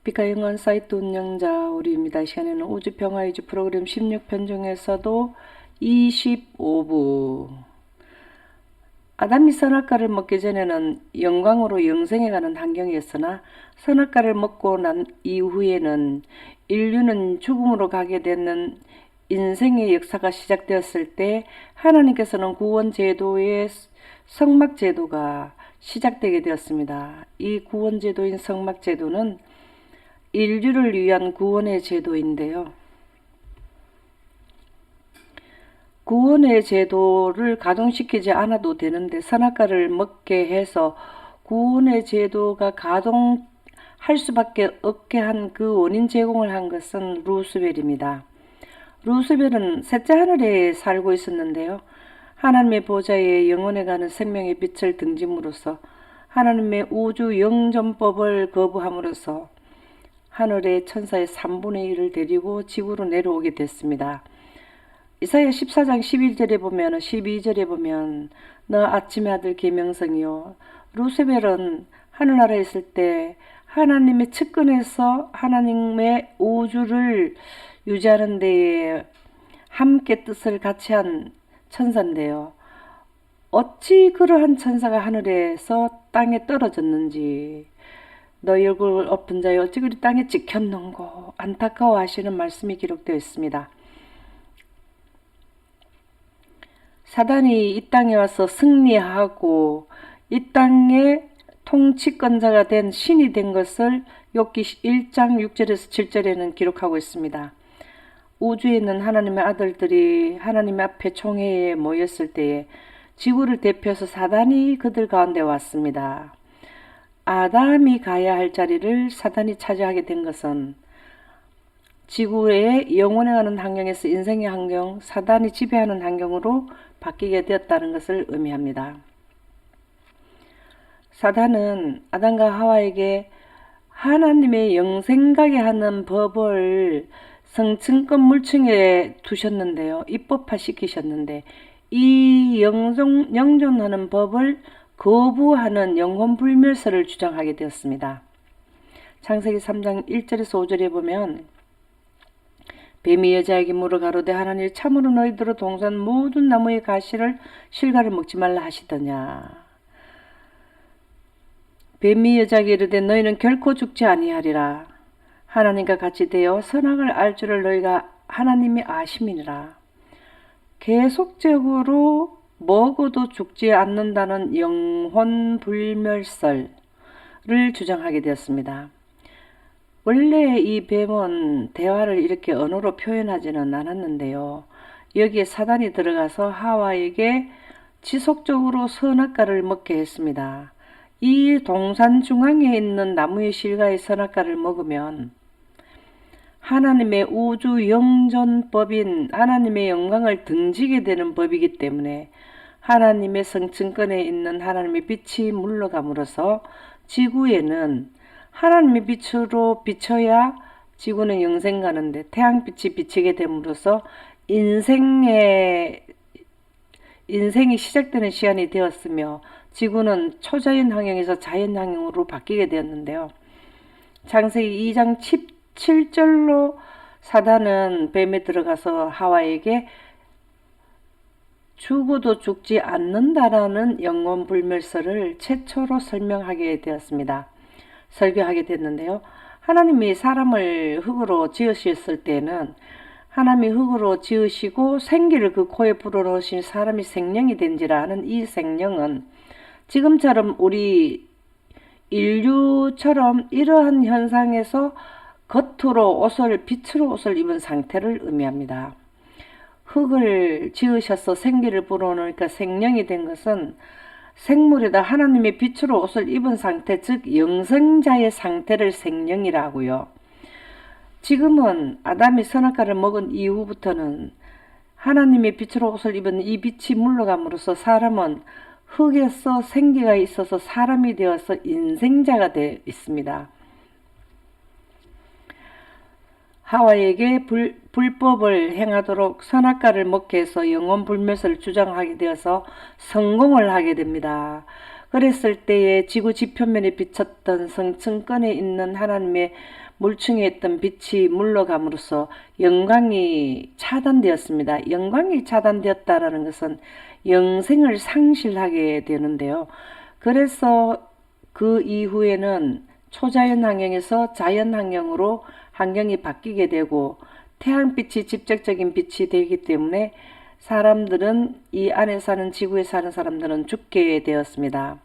피카 영원 사이트 운영자 우리입니다. 이 시간에는 우주평화유지 프로그램 16편 중에서도 25부 아담이 선악과를 먹기 전에는 영광으로 영생에 가는 환경이었으나 선악과를 먹고 난 이후에는 인류는 죽음으로 가게 되는 인생의 역사가 시작되었을 때 하나님께서는 구원제도의 성막제도가 시작되게 되었습니다. 이 구원제도인 성막제도는 인류를 위한 구원의 제도인데요. 구원의 제도를 가동시키지 않아도 되는데 선악과를 먹게 해서 구원의 제도가 가동할 수밖에 없게 한 그 원인 제공을 한 것은 루스벨입니다. 루스벨은 셋째 하늘에 살고 있었는데요. 하나님의 보좌에 영원에 가는 생명의 빛을 등짐으로써 하나님의 우주 영존법을 거부함으로써 하늘의 천사의 3분의 1을 데리고 지구로 내려오게 됐습니다. 이사야 14장 12절에 보면 너 아침의 아들 계명성이요 루스벨은 하늘나라에 있을 때 하나님의 측근에서 하나님의 우주를 유지하는 데에 함께 뜻을 같이 한 천사인데요. 어찌 그러한 천사가 하늘에서 땅에 떨어졌는지 너희 얼굴 엎은 자여 어찌 그리 땅에 찍혔는고 안타까워하시는 말씀이 기록되어 있습니다. 사단이 이 땅에 와서 승리하고 이 땅의 통치권자가 된 신이 된 것을 욥기 1장 6절에서 7절에는 기록하고 있습니다. 우주에 있는 하나님의 아들들이 하나님 앞에 총회에 모였을 때에 지구를 대표해서 사단이 그들 가운데 왔습니다. 아담이 가야 할 자리를 사단이 차지하게 된 것은 지구의 영원에 가는 환경에서 인생의 환경, 사단이 지배하는 환경으로 바뀌게 되었다는 것을 의미합니다. 사단은 아담과 하와에게 하나님의 영생가게 하는 법을 성층권 물층에 두셨는데요. 입법화시키셨는데 이 영존하는 법을 거부하는 영혼불멸설을 주장하게 되었습니다. 창세기 3장 1절에서 5절에 보면 뱀이 여자에게 물어 가로되 하나님 참으로 너희들로 동산 모든 나무의 가시를 실과를 먹지 말라 하시더냐. 뱀이 여자에게 이르되 너희는 결코 죽지 아니하리라. 하나님과 같이 되어 선악을 알 줄을 너희가 하나님이 아심이니라. 계속적으로 먹어도 죽지 않는다는 영혼불멸설을 주장하게 되었습니다. 원래 이 뱀은 대화를 이렇게 언어로 표현하지는 않았는데요. 여기에 사단이 들어가서 하와에게 지속적으로 선악과를 먹게 했습니다. 이 동산 중앙에 있는 나무의 실과의 선악과를 먹으면 하나님의 우주 영존법인 하나님의 영광을 등지게 되는 법이기 때문에 하나님의 성층권에 있는 하나님의 빛이 물러감으로써 지구에는 하나님의 빛으로 비춰야 지구는 영생 가는데 태양빛이 비치게 됨으로써 인생이 시작되는 시간이 되었으며 지구는 초자연 환경에서 자연 환경으로 바뀌게 되었는데요. 창세기 2장 7절로 사단은 뱀에 들어가서 하와에게 죽어도 죽지 않는다라는 영혼불멸설을 최초로 설명하게 되었습니다. 설교하게 됐는데요. 하나님이 사람을 흙으로 지으셨을 때는 하나님이 흙으로 지으시고 생기를 그 코에 불어넣으신 사람이 생명이 된지라 하는 이 생명은 지금처럼 우리 인류처럼 이러한 현상에서 겉으로 빛으로 옷을 입은 상태를 의미합니다. 흙을 지으셔서 생기를 불어넣으니까 생명이 된 것은 생물에다 하나님의 빛으로 옷을 입은 상태, 즉 영생자의 상태를 생명이라고요. 지금은 아담이 선악과를 먹은 이후부터는 하나님의 빛으로 옷을 입은 이 빛이 물러감으로써 사람은 흙에서 생기가 있어서 사람이 되어서 인생자가 되어 있습니다. 하와에게 불법을 행하도록 선악과를 먹게 해서 영혼불멸설을 주장하게 되어서 성공을 하게 됩니다. 그랬을 때에 지구 지표면에 비쳤던 성층권에 있는 하나님의 물층에 있던 빛이 물러감으로써 영광이 차단되었습니다. 영광이 차단되었다라는 것은 영생을 상실하게 되는데요. 그래서 그 이후에는 초자연 환경에서 자연 환경으로 환경이 바뀌게 되고 태양빛이 직접적인 빛이 되기 때문에 사람들은 이 안에 사는 지구에 사는 사람들은 죽게 되었습니다.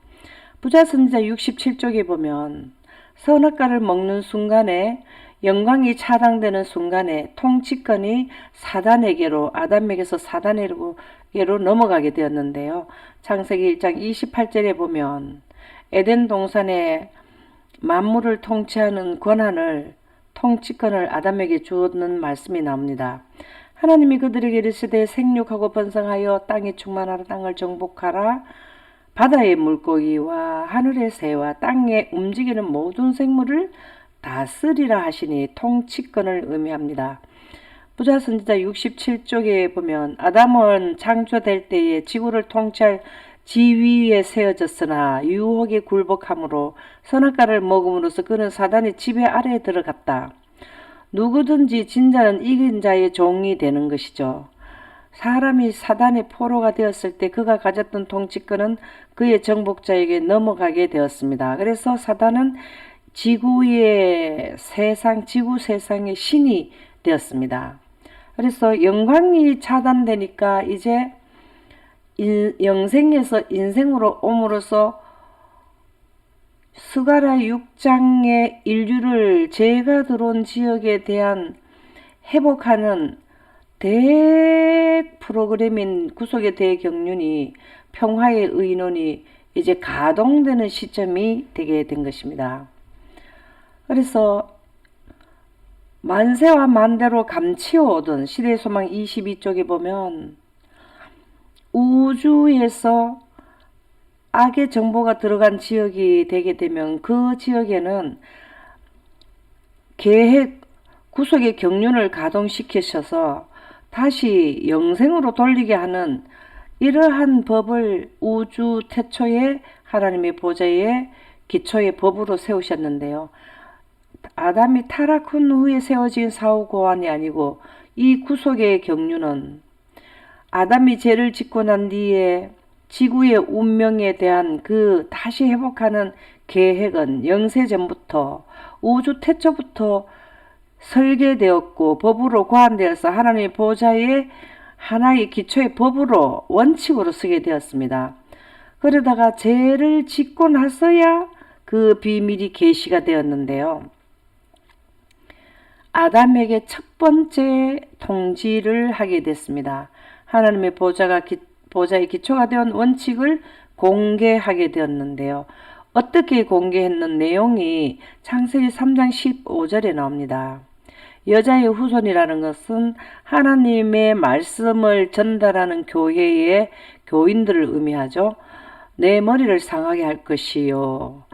부자선지자 67쪽에 보면 선악과를 먹는 순간에 영광이 차단되는 순간에 통치권이 사단에게로 아담에게서 사단에게로 넘어가게 되었는데요. 창세기 1장 28절에 보면 에덴 동산에 만물을 통치하는 권한을 통치권을 아담에게 주었는 말씀이 나옵니다. 하나님이 그들에게 이르시되 생육하고 번성하여 땅에 충만하라 땅을 정복하라 바다의 물고기와 하늘의 새와 땅에 움직이는 모든 생물을 다스리라 하시니 통치권을 의미합니다. 부자선지자 67쪽에 보면 아담은 창조될 때에 지구를 통치할 지위에 세워졌으나 유혹에 굴복함으로 선악과를 먹음으로써 그는 사단의 지배 아래에 들어갔다. 누구든지 진자는 이긴 자의 종이 되는 것이죠. 사람이 사단의 포로가 되었을 때 그가 가졌던 통치권은 그의 정복자에게 넘어가게 되었습니다. 그래서 사단은 지구 세상의 신이 되었습니다. 그래서 영광이 차단되니까 이제 영생에서 인생으로 옴으로써 스가랴 6장의 인류를 죄가 들어온 지역에 대한 회복하는 프로그램인 구속의 대경륜이 평화의 의논이 이제 가동되는 시점이 되게 된 것입니다. 그래서 만세와 만대로 감치어오던 시대의 소망 22쪽에 보면 우주에서 악의 정보가 들어간 지역이 되게 되면 그 지역에는 구속의 경륜을 가동시키셔서 다시 영생으로 돌리게 하는 이러한 법을 우주 태초에 하나님의 보좌의 기초의 법으로 세우셨는데요. 아담이 타락한 후에 세워진 사후고환이 아니고 이 구속의 경륜은 아담이 죄를 짓고 난 뒤에 지구의 운명에 대한 그 다시 회복하는 계획은 영세전부터 우주 태초부터 설계되었고 법으로 고안되어서 하나님의 보좌의 하나의 기초의 법으로 원칙으로 쓰게 되었습니다. 그러다가 죄를 짓고 나서야 그 비밀이 계시가 되었는데요. 아담에게 첫 번째 통지를 하게 됐습니다. 하나님의 보좌의 기초가 된 원칙을 공개하게 되었는데요. 어떻게 공개했는 내용이 창세기 3장 15절에 나옵니다. 여자의 후손이라는 것은 하나님의 말씀을 전달하는 교회의 교인들을 의미하죠. 내 머리를 상하게 할 것이요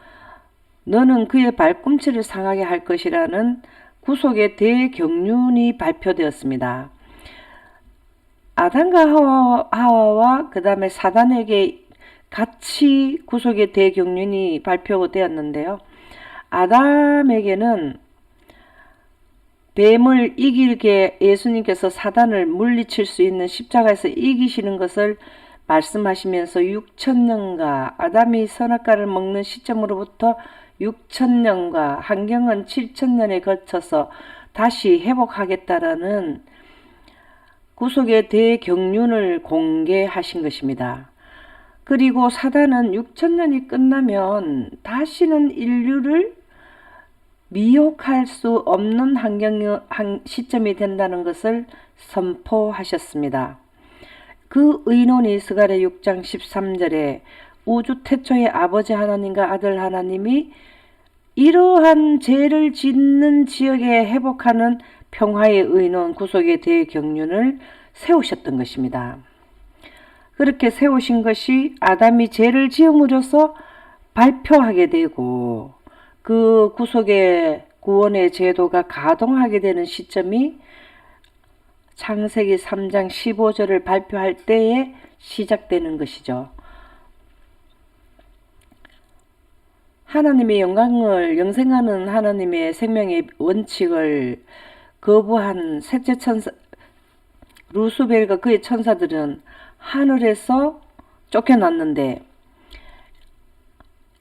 너는 그의 발꿈치를 상하게 할 것이라는 구속의 대경륜이 발표되었습니다. 아담과 하와와 그 다음에 사단에게 같이 구속의 대경륜이 발표되었는데요. 아담에게는 뱀을 이기게 예수님께서 사단을 물리칠 수 있는 십자가에서 이기시는 것을 말씀하시면서 6,000년과 아담이 선악과를 먹는 시점으로부터 6,000년과 한경은 7,000년에 거쳐서 다시 회복하겠다라는 구속의 대경륜을 공개하신 것입니다. 그리고 사단은 6,000년이 끝나면 다시는 인류를 미혹할 수 없는 시점이 된다는 것을 선포하셨습니다. 그 의논이 스가랴 6장 13절에 우주 태초의 아버지 하나님과 아들 하나님이 이러한 죄를 짓는 지역에 회복하는 평화의 의논 구속의 대경륜을 세우셨던 것입니다. 그렇게 세우신 것이 아담이 죄를 지음으로써 발표하게 되고 그 구속의 구원의 제도가 가동하게 되는 시점이 창세기 3장 15절을 발표할 때에 시작되는 것이죠. 하나님의 영광을 영생하는 하나님의 생명의 원칙을 거부한 셋째 천사 루스벨과 그의 천사들은 하늘에서 쫓겨났는데,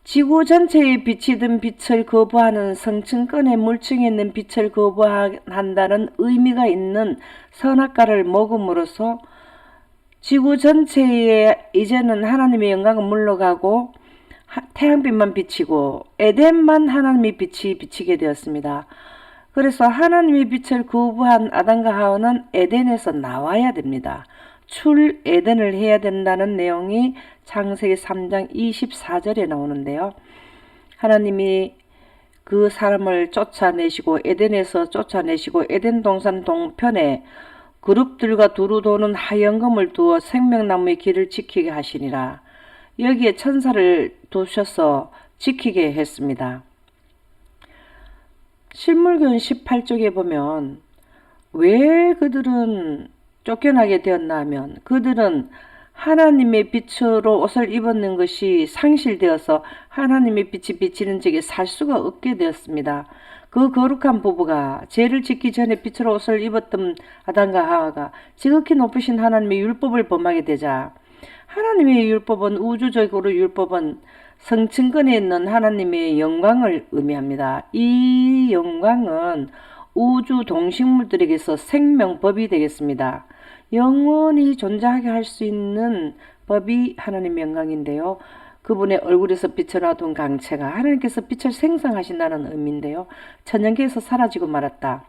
지구 전체에 비치던 빛을 거부하는 성층권의 물층에 있는 빛을 거부한다는 의미가 있는 선악과를 먹음으로써 지구 전체에 이제는 하나님의 영광은 물러가고 태양빛만 비치고 에덴만 하나님의 빛이 비치게 되었습니다. 그래서 하나님의 빛을 거부한 아담과 하와는 에덴에서 나와야 됩니다. 출 에덴을 해야 된다는 내용이 창세기 3장 24절에 나오는데요. 하나님이 그 사람을 쫓아내시고 에덴에서 쫓아내시고 에덴 동산 동편에 그룹들과 두루 도는 하얀 검을 두어 생명나무의 길을 지키게 하시니라. 여기에 천사를 두셔서 지키게 했습니다. 실물교훈 18쪽에 보면 왜 그들은 쫓겨나게 되었나 하면, 그들은 하나님의 빛으로 옷을 입었는 것이 상실되어서 하나님의 빛이 비치는 적에 살 수가 없게 되었습니다. 그 거룩한 부부가 죄를 짓기 전에 빛으로 옷을 입었던 아담과 하와가 지극히 높으신 하나님의 율법을 범하게 되자, 하나님의 율법은, 우주적으로 율법은 성층권에 있는 하나님의 영광을 의미합니다. 이 영광은 우주 동식물들에게서 생명법이 되겠습니다. 영원히 존재하게 할 수 있는 법이 하나님의 영광인데요. 그분의 얼굴에서 비쳐나던 강체가 하나님께서 빛을 생성하신다는 의미인데요. 천연계에서 사라지고 말았다.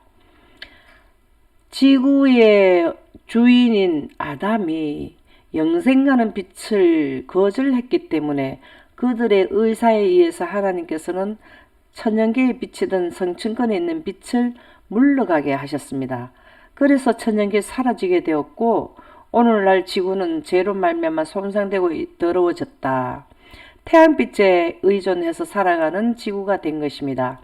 지구의 주인인 아담이 영생하는 빛을 거절했기 때문에 그들의 의사에 의해서 하나님께서는 천연계에 비치던 성층권에 있는 빛을 물러가게 하셨습니다. 그래서 천연계 사라지게 되었고, 오늘날 지구는 죄로 말미암아 손상되고 더러워졌다. 태양빛에 의존해서 살아가는 지구가 된 것입니다.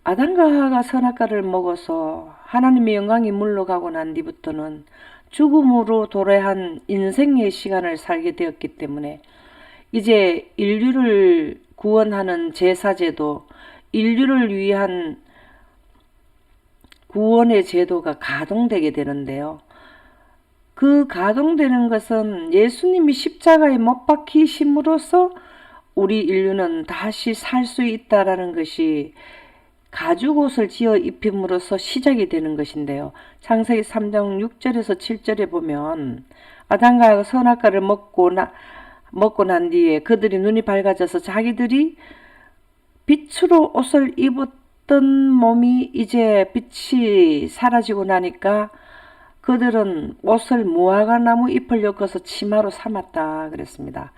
아담과 하와가 선악과를 먹어서 하나님의 영광이 물러가고 난 뒤부터는 죽음으로 도래한 인생의 시간을 살게 되었기 때문에 이제 인류를 구원하는 제사제도, 인류를 위한 구원의 제도가 가동되게 되는데요. 그 가동되는 것은 예수님이 십자가에 못 박히심으로써 우리 인류는 다시 살 수 있다라는 것이 가죽옷을 지어 입힘으로써 시작이 되는 것인데요. 창세기 3장 6절에서 7절에 보면 아담과 하와가 선악과를 먹고 난 뒤에 그들이 눈이 밝아져서 자기들이 빛으로 옷을 입었던 몸이 이제 빛이 사라지고 나니까 그들은 옷을 무화과나무 잎을 엮어서 치마로 삼았다 그랬습니다.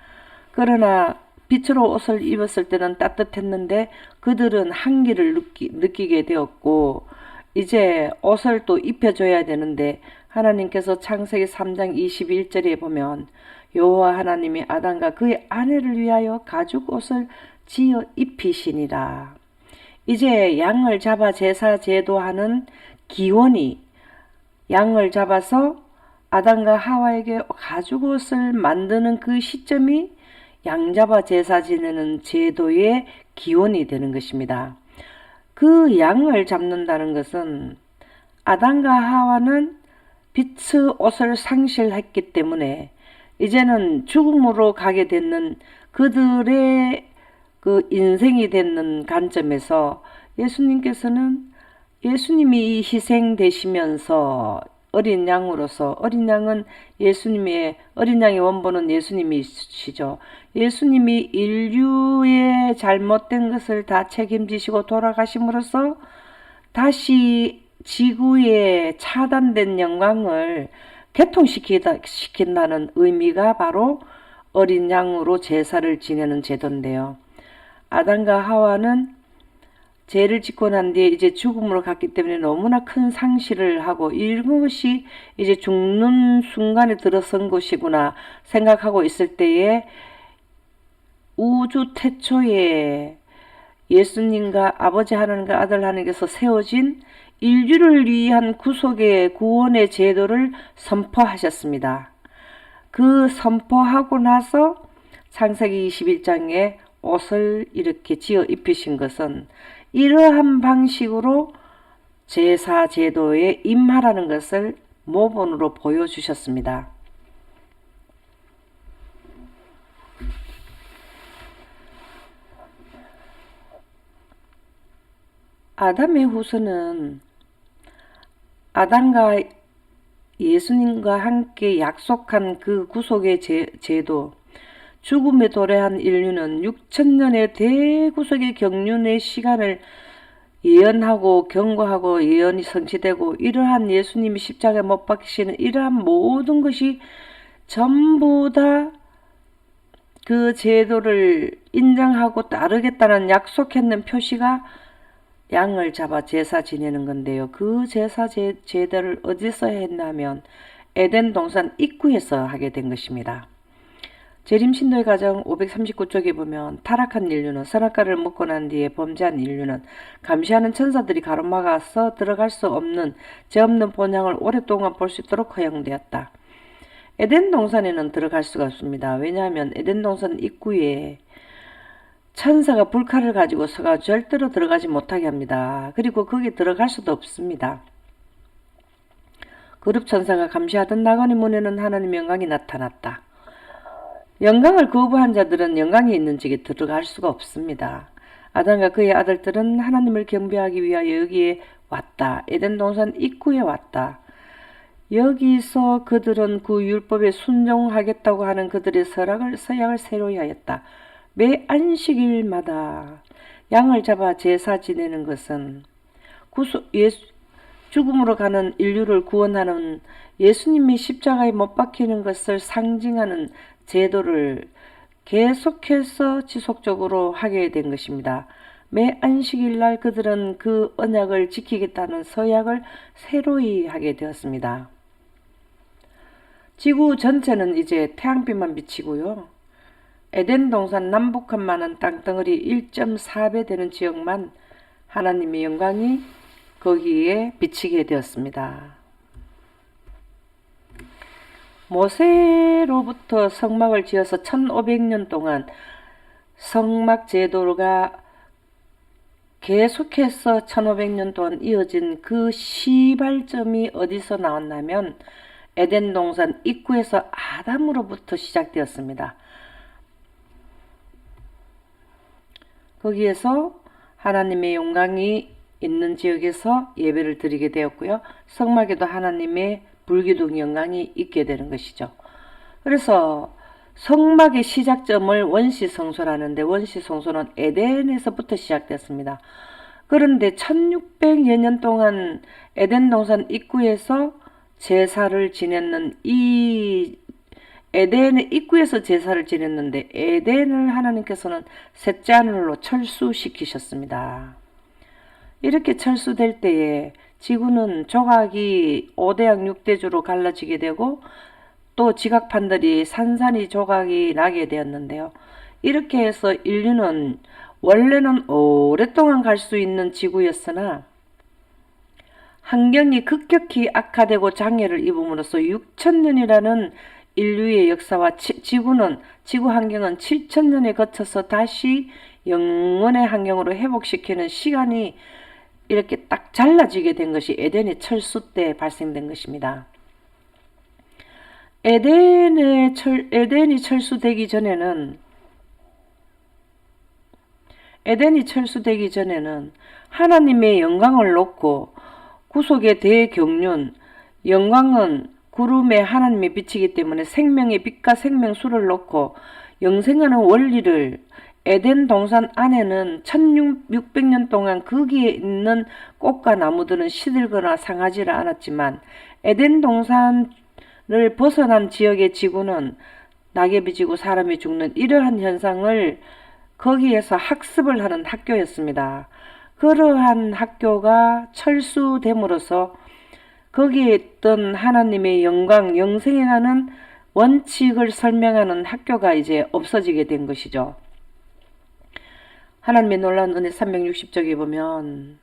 그러나 빛으로 옷을 입었을 때는 따뜻했는데 그들은 한기를 느끼게 되었고 이제 옷을 또 입혀줘야 되는데 하나님께서 창세기 3장 21절에 보면 여호와 하나님이 아담과 그의 아내를 위하여 가죽 옷을 지어 입히시니라. 이제 양을 잡아 제사 제도하는 기원이 양을 잡아서 아담과 하와에게 가죽 옷을 만드는 그 시점이 양잡아 제사 지내는 제도의 기원이 되는 것입니다. 그 양을 잡는다는 것은 아담과 하와는 빛의 옷을 상실했기 때문에 이제는 죽음으로 가게 되는 그들의 그 인생이 되는 관점에서 예수님께서는 예수님이 희생되시면서 어린 양으로서, 어린 양은 예수님의, 어린 양의 원본은 예수님이시죠. 예수님이 인류의 잘못된 것을 다 책임지시고 돌아가심으로써 다시 지구의 차단된 영광을 개통시킨다는 의미가 바로 어린 양으로 제사를 지내는 제도인데요. 아담과 하와는 죄를 짓고 난 뒤에 이제 죽음으로 갔기 때문에 너무나 큰 상실을 하고 이것이 이제 죽는 순간에 들어선 것이구나 생각하고 있을 때에 우주 태초에 예수님과 아버지 하나님과 아들 하나님께서 세워진 인류를 위한 구속의 구원의 제도를 선포하셨습니다. 그 선포하고 나서 창세기 21장에 옷을 이렇게 지어 입히신 것은 이러한 방식으로 제사 제도에 임하라는 것을 모본으로 보여주셨습니다. 아담의 후손은 아담과 예수님과 함께 약속한 그 구속의 제도, 죽음에 도래한 인류는 6천년의 대구속의 경륜의 시간을 예언하고 경고하고 예언이 성취되고, 이러한 예수님이 십자가에 못 박히시는 이러한 모든 것이 전부 다 그 제도를 인정하고 따르겠다는 약속했는 표시가 양을 잡아 제사 지내는 건데요. 그 제사 제도를 어디서 했냐면 에덴 동산 입구에서 하게 된 것입니다. 재림신도의 가정 539쪽에 보면 타락한 인류는 선악과를 먹고 난 뒤에 범죄한 인류는 감시하는 천사들이 가로막아서 들어갈 수 없는 죄 없는 본향을 오랫동안 볼 수 있도록 허용되었다. 에덴 동산에는 들어갈 수가 없습니다. 왜냐하면 에덴 동산 입구에 천사가 불칼을 가지고 서가 절대로 들어가지 못하게 합니다. 그리고 거기 들어갈 수도 없습니다. 그룹 천사가 감시하던 나그네 문에는 하나님의 영광이 나타났다. 영광을 거부한 자들은 영광이 있는 집에 들어갈 수가 없습니다. 아담과 그의 아들들은 하나님을 경배하기 위하여 여기에 왔다. 에덴 동산 입구에 왔다. 여기서 그들은 그 율법에 순종하겠다고 하는 그들의 서약을 새로이 하였다. 매 안식일마다 양을 잡아 제사 지내는 것은 죽음으로 가는 인류를 구원하는 예수님이 십자가에 못 박히는 것을 상징하는 제도를 계속해서 지속적으로 하게 된 것입니다. 매 안식일 날 그들은 그 언약을 지키겠다는 서약을 새로이 하게 되었습니다. 지구 전체는 이제 태양빛만 비치고요. 에덴 동산 남북한만한 땅덩어리 1.4배 되는 지역만 하나님의 영광이 거기에 비치게 되었습니다. 모세로부터 성막을 지어서 1500년 동안 성막 제도가 계속해서 1500년 동안 이어진 그 시발점이 어디서 나왔냐면 에덴 동산 입구에서 아담으로부터 시작되었습니다. 거기에서 하나님의 영광이 있는 지역에서 예배를 드리게 되었고요. 성막에도 하나님의 불기둥 영광이 있게 되는 것이죠. 그래서 성막의 시작점을 원시성소라는데, 원시성소는 에덴에서부터 시작됐습니다. 그런데 1600여 년 동안 에덴 동산 입구에서 제사를 지냈는 이 에덴의 입구에서 제사를 지냈는데, 에덴을 하나님께서는 셋째 하늘로 철수시키셨습니다. 이렇게 철수될 때에 지구는 조각이 5대양 6대주로 갈라지게 되고, 또 지각판들이 산산이 조각이 나게 되었는데요. 이렇게 해서 인류는 원래는 오랫동안 갈 수 있는 지구였으나 환경이 급격히 악화되고 장애를 입음으로써 6천년이라는 인류의 역사와 지구 환경은 7천년에 거쳐서 다시 영원의 환경으로 회복시키는 시간이 이렇게 딱 잘라지게 된 것이 에덴의 철수 때 발생된 것입니다. 에덴이 철수되기 전에는 하나님의 영광을 놓고 구속의 대경륜, 영광은 구름에 하나님이 비치기 때문에 생명의 빛과 생명수를 놓고 영생하는 원리를 에덴 동산 안에는 1600년 동안 거기에 있는 꽃과 나무들은 시들거나 상하지를 않았지만, 에덴 동산을 벗어난 지역의 지구는 낙엽이 지고 사람이 죽는 이러한 현상을 거기에서 학습을 하는 학교였습니다. 그러한 학교가 철수됨으로써 거기에 있던 하나님의 영광, 영생에 관한 원칙을 설명하는 학교가 이제 없어지게 된 것이죠. 하나님의 놀라운 은혜 360쪽에 보면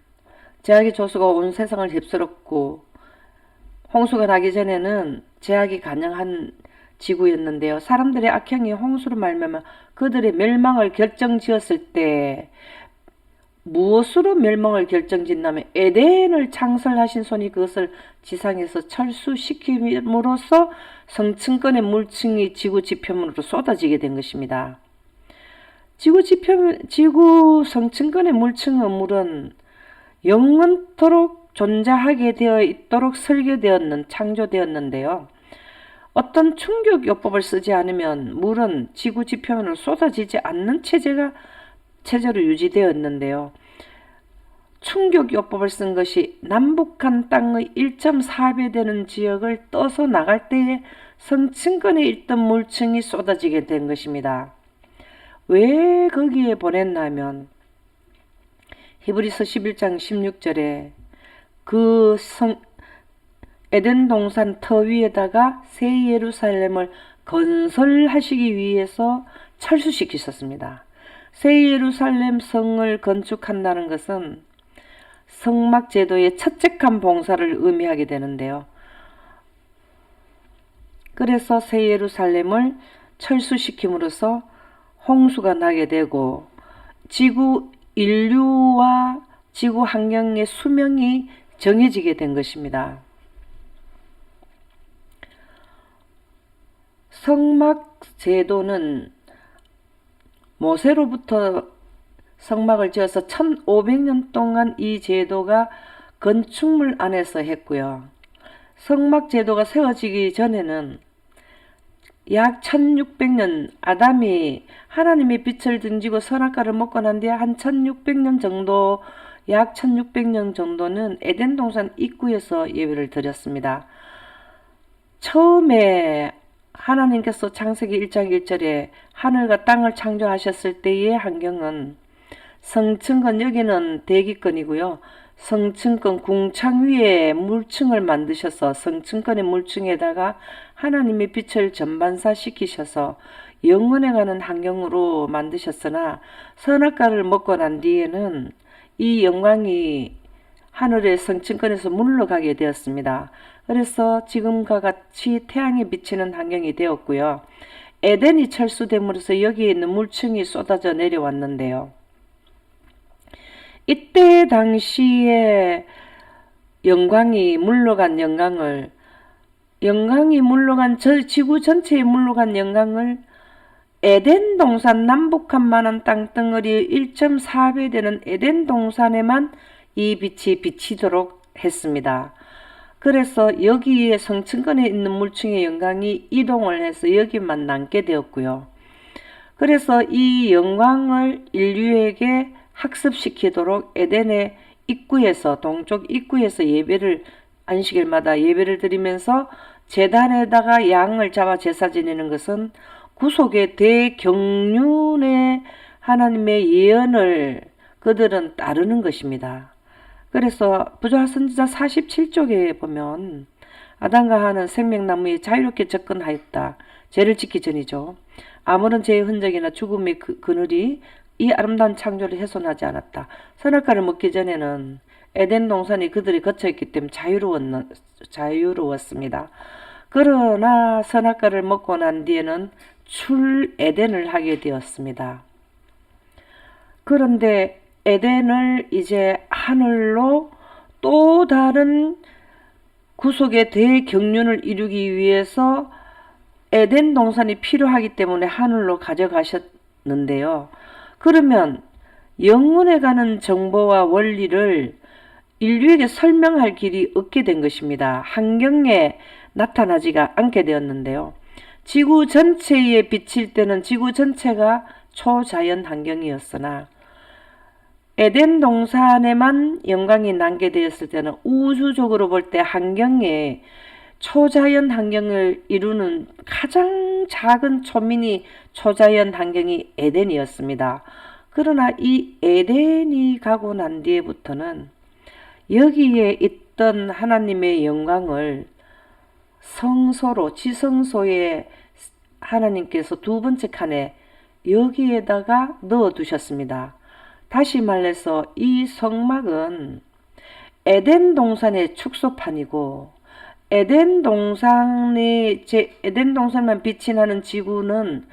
제약의 조수가 온 세상을 휩쓸었고, 홍수가 나기 전에는 제약이 가능한 지구였는데요. 사람들의 악행이 홍수로 말미암아 그들의 멸망을 결정지었을 때 무엇으로 멸망을 결정짓냐면 에덴을 창설하신 손이 그것을 지상에서 철수시킴으로써 성층권의 물층이 지구 지표면으로 쏟아지게 된 것입니다. 지구 성층권의 물층의 물은 영원토록 존재하게 되어 있도록 창조되었는데요. 어떤 충격요법을 쓰지 않으면 물은 지구 지표면으로 쏟아지지 않는 체제로 유지되었는데요. 충격요법을 쓴 것이 남북한 땅의 1.4배 되는 지역을 떠서 나갈 때에 성층권에 있던 물층이 쏟아지게 된 것입니다. 왜 거기에 보냈냐면 히브리서 11장 16절에 그 에덴 동산 터 위에다가 새 예루살렘을 건설하시기 위해서 철수시키셨습니다. 새 예루살렘 성을 건축한다는 것은 성막 제도의 처책한 봉사를 의미하게 되는데요. 그래서 새 예루살렘을 철수시킴으로써 홍수가 나게 되고 인류와 지구 환경의 수명이 정해지게 된 것입니다. 성막 제도는 모세로부터 성막을 지어서 1500년 동안 이 제도가 건축물 안에서 했고요. 성막 제도가 세워지기 전에는 약 1600년 아담이 하나님의 빛을 등지고 선악과를 먹고 난 뒤에 한 1600년 정도, 약 1600년 정도는 에덴 동산 입구에서 예배를 드렸습니다. 처음에 하나님께서 창세기 1장 1절에 하늘과 땅을 창조하셨을 때의 환경은 성층권, 여기는 대기권이고요. 성층권 궁창 위에 물층을 만드셔서 성층권의 물층에다가 하나님의 빛을 전반사시키셔서 영원에 가는 환경으로 만드셨으나 선악과를 먹고 난 뒤에는 이 영광이 하늘의 성층권에서 물러가게 되었습니다. 그래서 지금과 같이 태양이 비치는 환경이 되었고요. 에덴이 철수됨으로써 여기에 있는 물층이 쏟아져 내려왔는데요. 이때 당시에 영광이 물러간 지구 전체에 물러간 영광을 에덴 동산 남북한만한 땅덩어리 1.4배 되는 에덴 동산에만 이 빛이 비치도록 했습니다. 그래서 여기에 성층권에 있는 물층의 영광이 이동을 해서 여기만 남게 되었고요. 그래서 이 영광을 인류에게 학습시키도록 에덴의 입구에서, 동쪽 입구에서 안식일마다 예배를 드리면서 제단에다가 양을 잡아 제사 지내는 것은 구속의 대경륜의 하나님의 예언을 그들은 따르는 것입니다. 그래서 부조화 선지자 47쪽에 보면 아담과 하와는 생명나무에 자유롭게 접근하였다. 죄를 짓기 전이죠. 아무런 죄의 흔적이나 죽음의 그늘이 이 아름다운 창조를 훼손하지 않았다. 선악과를 먹기 전에는 에덴 동산이 그들이 거쳐있기 때문에 자유로웠습니다. 그러나 선악과를 먹고 난 뒤에는 출에덴을 하게 되었습니다. 그런데 에덴을 이제 하늘로 또 다른 구속의 대경륜을 이루기 위해서 에덴 동산이 필요하기 때문에 하늘로 가져가셨는데요. 그러면 영원에 가는 정보와 원리를 인류에게 설명할 길이 없게 된 것입니다. 환경에 나타나지가 않게 되었는데요. 지구 전체에 비칠 때는 지구 전체가 초자연 환경이었으나 에덴 동산에만 영광이 남게 되었을 때는 우주적으로 볼 때 환경에 초자연 환경을 이루는 가장 작은 초미니 초자연 환경이 에덴이었습니다. 그러나 이 에덴이 가고 난 뒤에부터는 여기에 있던 하나님의 영광을 성소로, 지성소에 하나님께서 두 번째 칸에 여기에다가 넣어두셨습니다. 다시 말해서 이 성막은 에덴 동산의 축소판이고 에덴 동산만 빛이 나는 지구는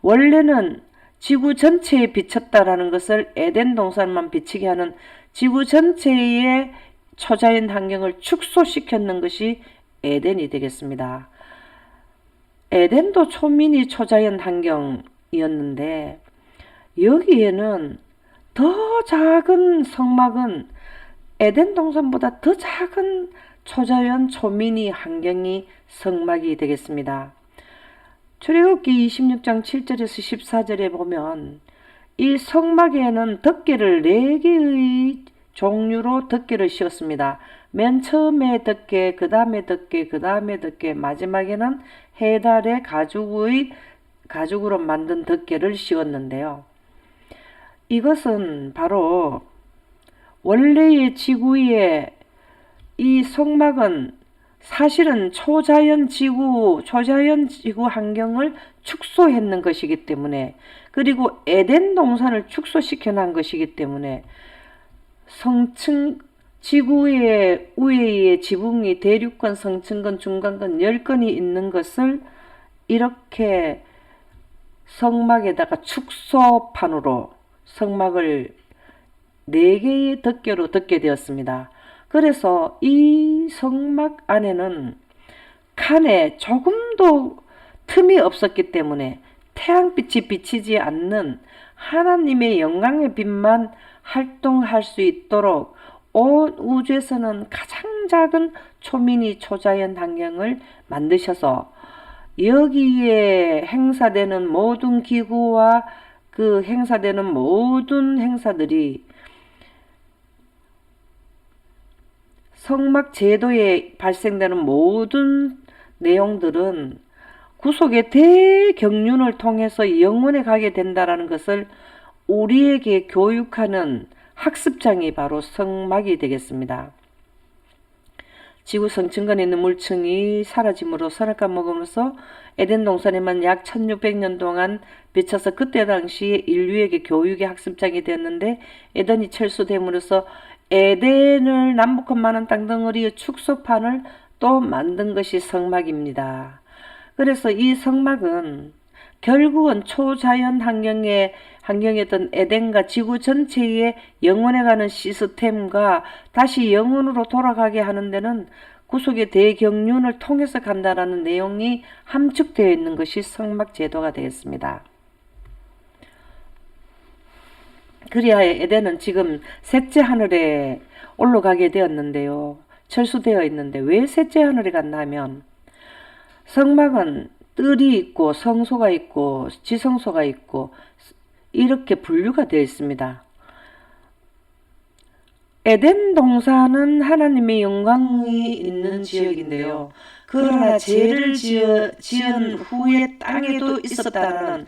원래는 지구 전체에 비쳤다라는 것을 에덴 동산만 비치게 하는 지구 전체의 초자연 환경을 축소시켰는 것이 에덴이 되겠습니다. 에덴도 초미니 초자연 환경이었는데 여기에는 더 작은 성막은 에덴 동산보다 더 작은 초자연 초미니 환경이 성막이 되겠습니다. 출애굽기 26장 7절에서 14절에 보면 이 성막에는 덮개를 4개의 종류로 덮개를 씌웠습니다. 맨 처음에 덮개, 그 다음에 덮개, 그 다음에 덮개, 마지막에는 해달의 가죽으로 만든 덮개를 씌웠는데요. 이것은 바로 원래의 지구의 이 성막은 사실은 초자연 지구 환경을 축소했는 것이기 때문에, 그리고 에덴 동산을 축소시켜 놓은 것이기 때문에 지구의 위에 지붕이 대륙권, 성층권, 중간권 10건이 있는 것을 이렇게 성막에다가 축소판으로 성막을 4개의 덮개로 덮게 되었습니다. 그래서 이 성막 안에는 칸에 조금도 틈이 없었기 때문에 태양빛이 비치지 않는 하나님의 영광의 빛만 활동할 수 있도록 온 우주에서는 가장 작은 초미니 초자연 환경을 만드셔서 여기에 행사되는 모든 기구와 그 행사되는 모든 행사들이 성막 제도에 발생되는 모든 내용들은 구속의 대경륜을 통해서 영원에 가게 된다라는 것을 우리에게 교육하는 학습장이 바로 성막이 되겠습니다. 지구 성층권에 있는 물층이 사라짐으로 선악과 먹음으로써 에덴 동산에만 약 1600년 동안 비쳐서 그때 당시에 인류에게 교육의 학습장이 되었는데, 에덴이 철수됨으로써 에덴을 남북한 많은 땅덩어리의 축소판을 또 만든 것이 성막입니다. 그래서 이 성막은 결국은 초자연 환경이었던 에덴과 지구 전체의 영원에 가는 시스템과 다시 영원으로 돌아가게 하는 데는 구속의 대경륜을 통해서 간다라는 내용이 함축되어 있는 것이 성막 제도가 되겠습니다. 그리하여 에덴은 지금 셋째 하늘에 올라가게 되었는데요. 철수되어 있는데 왜 셋째 하늘에 갔나 하면, 성막은 뜰이 있고 성소가 있고 지성소가 있고 이렇게 분류가 되어 있습니다. 에덴 동산은 하나님의 영광이 있는 지역인데요. 그러나 죄를 지은 후에 땅에도 있었다는,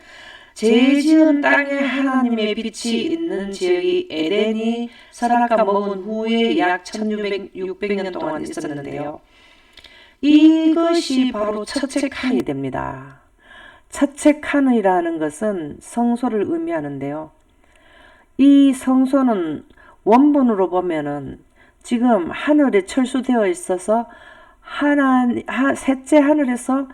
죄 지은 땅에 하나님의 빛이 있는 지역이 에덴이 선악과 먹은 후에 약 1600년 동안 있었는데요. 이것이 바로 첫째 칸이 됩니다. 첫째 칸이라는 것은 성소를 의미하는데요. 이 성소는 원본으로 보면은 지금 하늘에 철수되어 있어서 셋째 하늘에서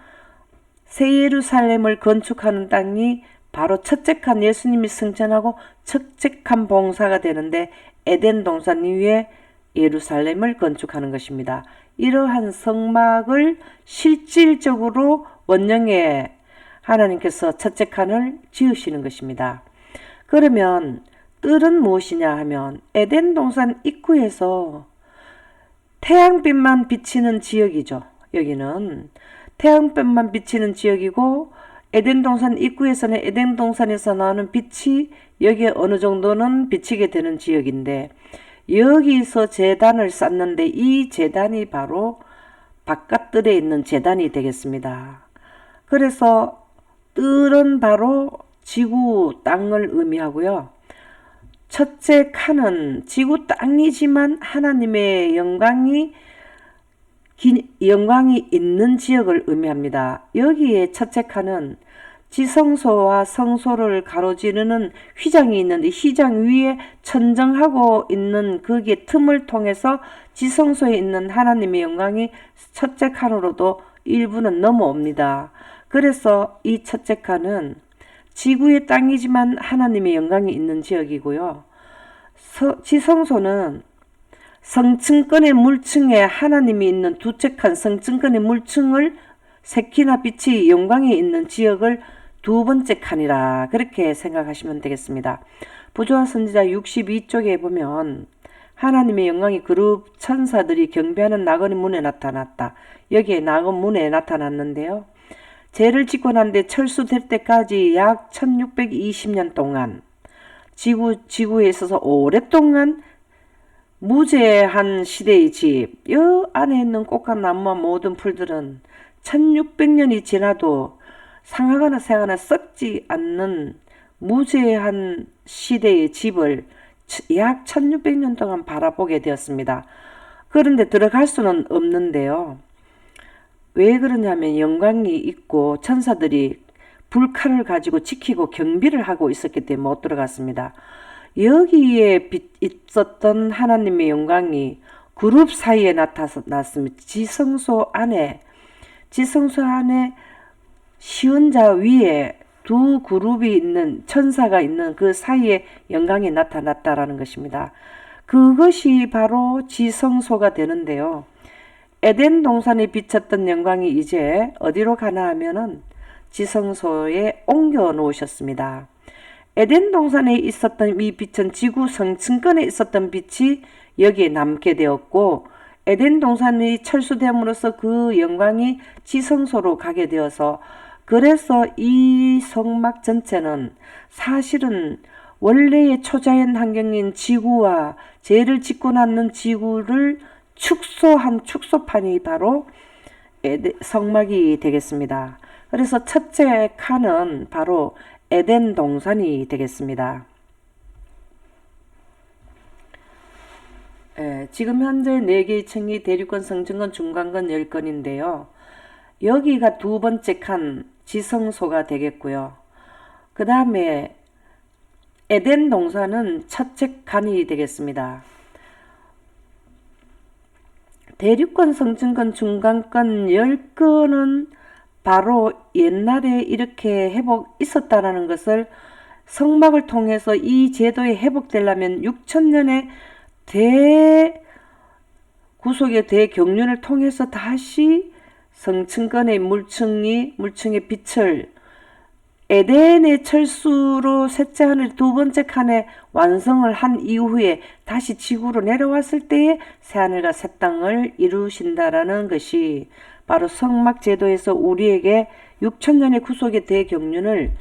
새 예루살렘을 건축하는 땅이 바로 첫째 칸, 예수님이 승천하고 첫째 칸 봉사가 되는데 에덴 동산 위에 예루살렘을 건축하는 것입니다. 이러한 성막을 실질적으로 원령에 하나님께서 첫째 칸을 지으시는 것입니다. 그러면 뜰은 무엇이냐 하면 에덴 동산 입구에서 태양빛만 비치는 지역이죠. 여기는 태양빛만 비치는 지역이고, 에덴 동산 입구에서는 에덴 동산에서 나오는 빛이 여기에 어느 정도는 비치게 되는 지역인데, 여기서 제단을 쌓는데 이 제단이 바로 바깥뜰에 있는 제단이 되겠습니다. 그래서 뜰은 바로 지구 땅을 의미하고요. 첫째 칸은 지구 땅이지만 하나님의 영광이 있는 지역을 의미합니다. 여기에 첫째 칸은 지성소와 성소를 가로지르는 휘장이 있는데 휘장 위에 천정하고 있는 거기에 틈을 통해서 지성소에 있는 하나님의 영광이 첫째 칸으로도 일부는 넘어옵니다. 그래서 이 첫째 칸은 지구의 땅이지만 하나님의 영광이 있는 지역이고요. 지성소는 성층권의 물층에 하나님이 있는 두째 칸 성층권의 물층을 새키나 빛이 영광이 있는 지역을 두 번째 칸이라 그렇게 생각하시면 되겠습니다. 부조화 선지자 62쪽에 보면 하나님의 영광이 그룹 천사들이 경배하는 나그네 문에 나타났다. 여기에 나그네 문에 나타났는데요. 죄를 짓고 난 뒤 철수될 때까지 약 1620년 동안 지구에 있어서 오랫동안 무죄한 시대의 집, 이 안에 있는 꽃과 나무와 모든 풀들은 1600년이 지나도 상하거나 새거나 썩지 않는 무죄한 시대의 집을 약 1600년 동안 바라보게 되었습니다. 그런데 들어갈 수는 없는데요. 왜 그러냐면 영광이 있고 천사들이 불칼을 가지고 지키고 경비를 하고 있었기 때문에 못 들어갔습니다. 여기에 있었던 하나님의 영광이 그룹 사이에 나타났습니다. 지성소 안에 시은자 위에 두 그룹이 있는 천사가 있는 그 사이에 영광이 나타났다라는 것입니다. 그것이 바로 지성소가 되는데요. 에덴 동산에 비쳤던 영광이 이제 어디로 가나 하면은 지성소에 옮겨 놓으셨습니다. 에덴 동산에 있었던 이 빛은 지구 성층권에 있었던 빛이 여기에 남게 되었고 에덴 동산이 철수됨으로써 그 영광이 지성소로 가게 되어서 그래서 이 성막 전체는 사실은 원래의 초자연 환경인 지구와 죄를 짓고 낳는 지구를 축소한 축소판이 바로 성막이 되겠습니다. 그래서 첫째 칸은 바로 에덴 동산이 되겠습니다. 지금 현재 4개의 층이 대륙권, 성층권, 중간권 10건인데요. 여기가 두 번째 칸 지성소가 되겠고요. 그 다음에 에덴 동산은 첫째 칸이 되겠습니다. 대륙권, 성층권, 중간권 10건은 바로 옛날에 이렇게 회복 있었다라는 것을 성막을 통해서 이 제도에 회복되려면 6천년의 구속의 대경륜을 통해서 다시 성층권의 물층의 빛을 에덴의 철수로 셋째 하늘 두 번째 칸에 완성을 한 이후에 다시 지구로 내려왔을 때에 새하늘과 새 땅을 이루신다라는 것이 바로 성막 제도에서 우리에게 6천년의 구속의 대경륜을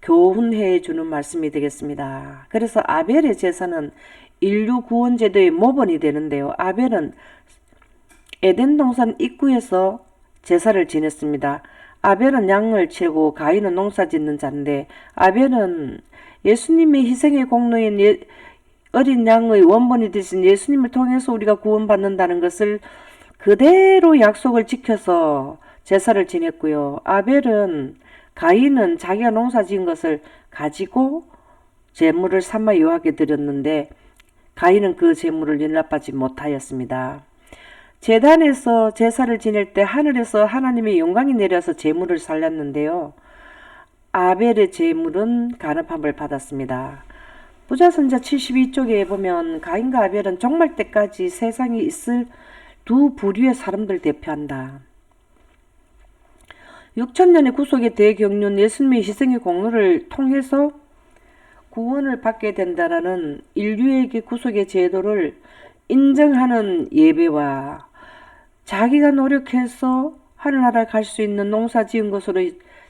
교훈해 주는 말씀이 되겠습니다. 그래서 아벨의 제사는 인류 구원 제도의 모본이 되는데요. 아벨은 에덴 동산 입구에서 제사를 지냈습니다. 아벨은 양을 치고 가인은 농사 짓는 자인데 아벨은 예수님의 희생의 공로인 어린 양의 원본이 되신 예수님을 통해서 우리가 구원받는다는 것을 그대로 약속을 지켜서 제사를 지냈고요. 가인은 자기가 농사 지은 것을 가지고 제물을 삼아 여호와께 드렸는데 가인은 그 제물을 연락받지 못하였습니다. 제단에서 제사를 지낼 때 하늘에서 하나님의 영광이 내려서 제물을 살렸는데요. 아벨의 제물은 간업함을 받았습니다. 부자선자 72쪽에 보면 가인과 아벨은 종말 때까지 세상에 있을 두 부류의 사람들 대표한다. 6천년의 구속의 대경륜 예수님의 희생의 공로를 통해서 구원을 받게 된다라는 인류에게 구속의 제도를 인정하는 예배와 자기가 노력해서 하늘나라에 갈 수 있는 농사 지은 것으로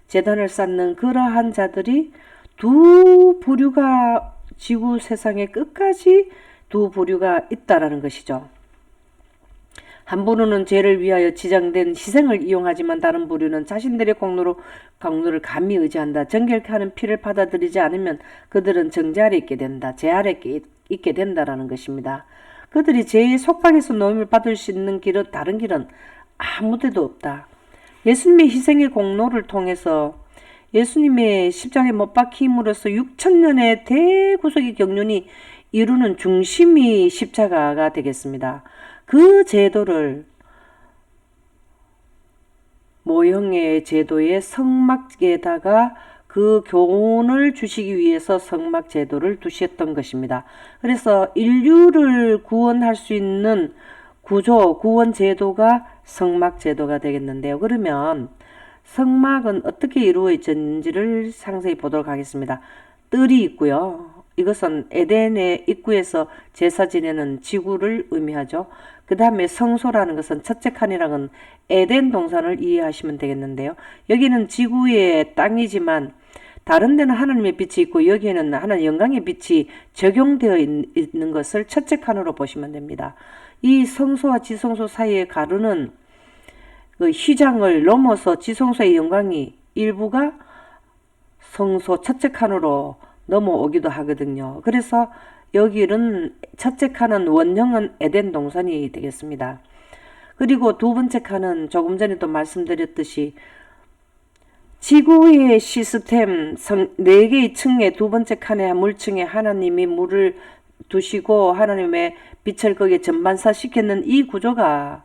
제단을 쌓는 그러한 자들이 두 부류가 지구 세상의 끝까지 두 부류가 있다라는 것이죠. 한 부류는 죄를 위하여 지정된 희생을 이용하지만 다른 부류는 자신들의 공로를 감히 의지한다. 정결케 하는 피를 받아들이지 않으면 그들은 정죄 아래 있게 된다. 죄 아래 있게 된다라는 것입니다. 그들이 죄의 속박에서 노임을 받을 수 있는 다른 길은 아무 데도 없다. 예수님의 희생의 공로를 통해서 예수님의 십자가에 못 박힘으로써 6천년의 대구속의 경륜이 이루는 중심이 십자가가 되겠습니다. 그 제도를 모형의 제도의 성막에다가 그 교훈을 주시기 위해서 성막 제도를 두셨던 것입니다. 그래서 인류를 구원할 수 있는 구조, 구원 제도가 성막 제도가 되겠는데요. 그러면 성막은 어떻게 이루어졌는지를 상세히 보도록 하겠습니다. 뜰이 있고요. 이것은 에덴의 입구에서 제사 지내는 지구를 의미하죠. 그 다음에 성소라는 것은 첫째 칸이라는 에덴 동산을 이해하시면 되겠는데요. 여기는 지구의 땅이지만 다른 데는 하나님의 빛이 있고 여기에는 하나님 영광의 빛이 적용되어 있는 것을 첫째 칸으로 보시면 됩니다. 이 성소와 지성소 사이에 가르는 그 휘장을 넘어서 지성소의 영광이 일부가 성소 첫째 칸으로 넘어오기도 하거든요. 그래서 여기는 첫째 칸은 원형은 에덴 동산이 되겠습니다. 그리고 두 번째 칸은 조금 전에도 말씀드렸듯이 지구의 시스템 4개의 층의 두 번째 칸의 물층에 하나님이 물을 두시고 하나님의 빛을 거기에 전반사시켰는 이 구조가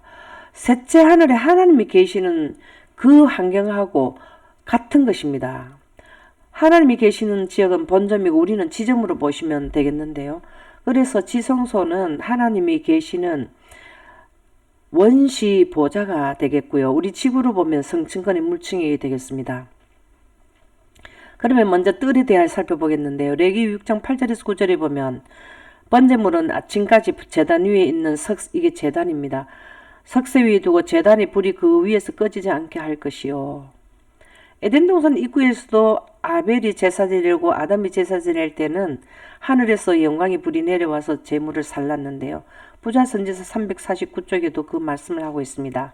셋째 하늘에 하나님이 계시는 그 환경하고 같은 것입니다. 하나님이 계시는 지역은 본점이고 우리는 지점으로 보시면 되겠는데요. 그래서 지성소는 하나님이 계시는 원시 보좌가 되겠고요. 우리 지구로 보면 성층권의 물층이 되겠습니다. 그러면 먼저 뜰에 대해 살펴보겠는데요. 레위기 6장 8절에서 9절에 보면 번제물은 아침까지 제단 위에 있는 이게 제단입니다. 석쇠 위에 두고 제단의 불이 그 위에서 꺼지지 않게 할 것이요. 에덴 동산 입구에서도 아벨이 제사 지내고 아담이 제사 지낼 때는 하늘에서 영광의 불이 내려와서 제물을 살랐는데요. 부자선지서 349쪽에도 그 말씀을 하고 있습니다.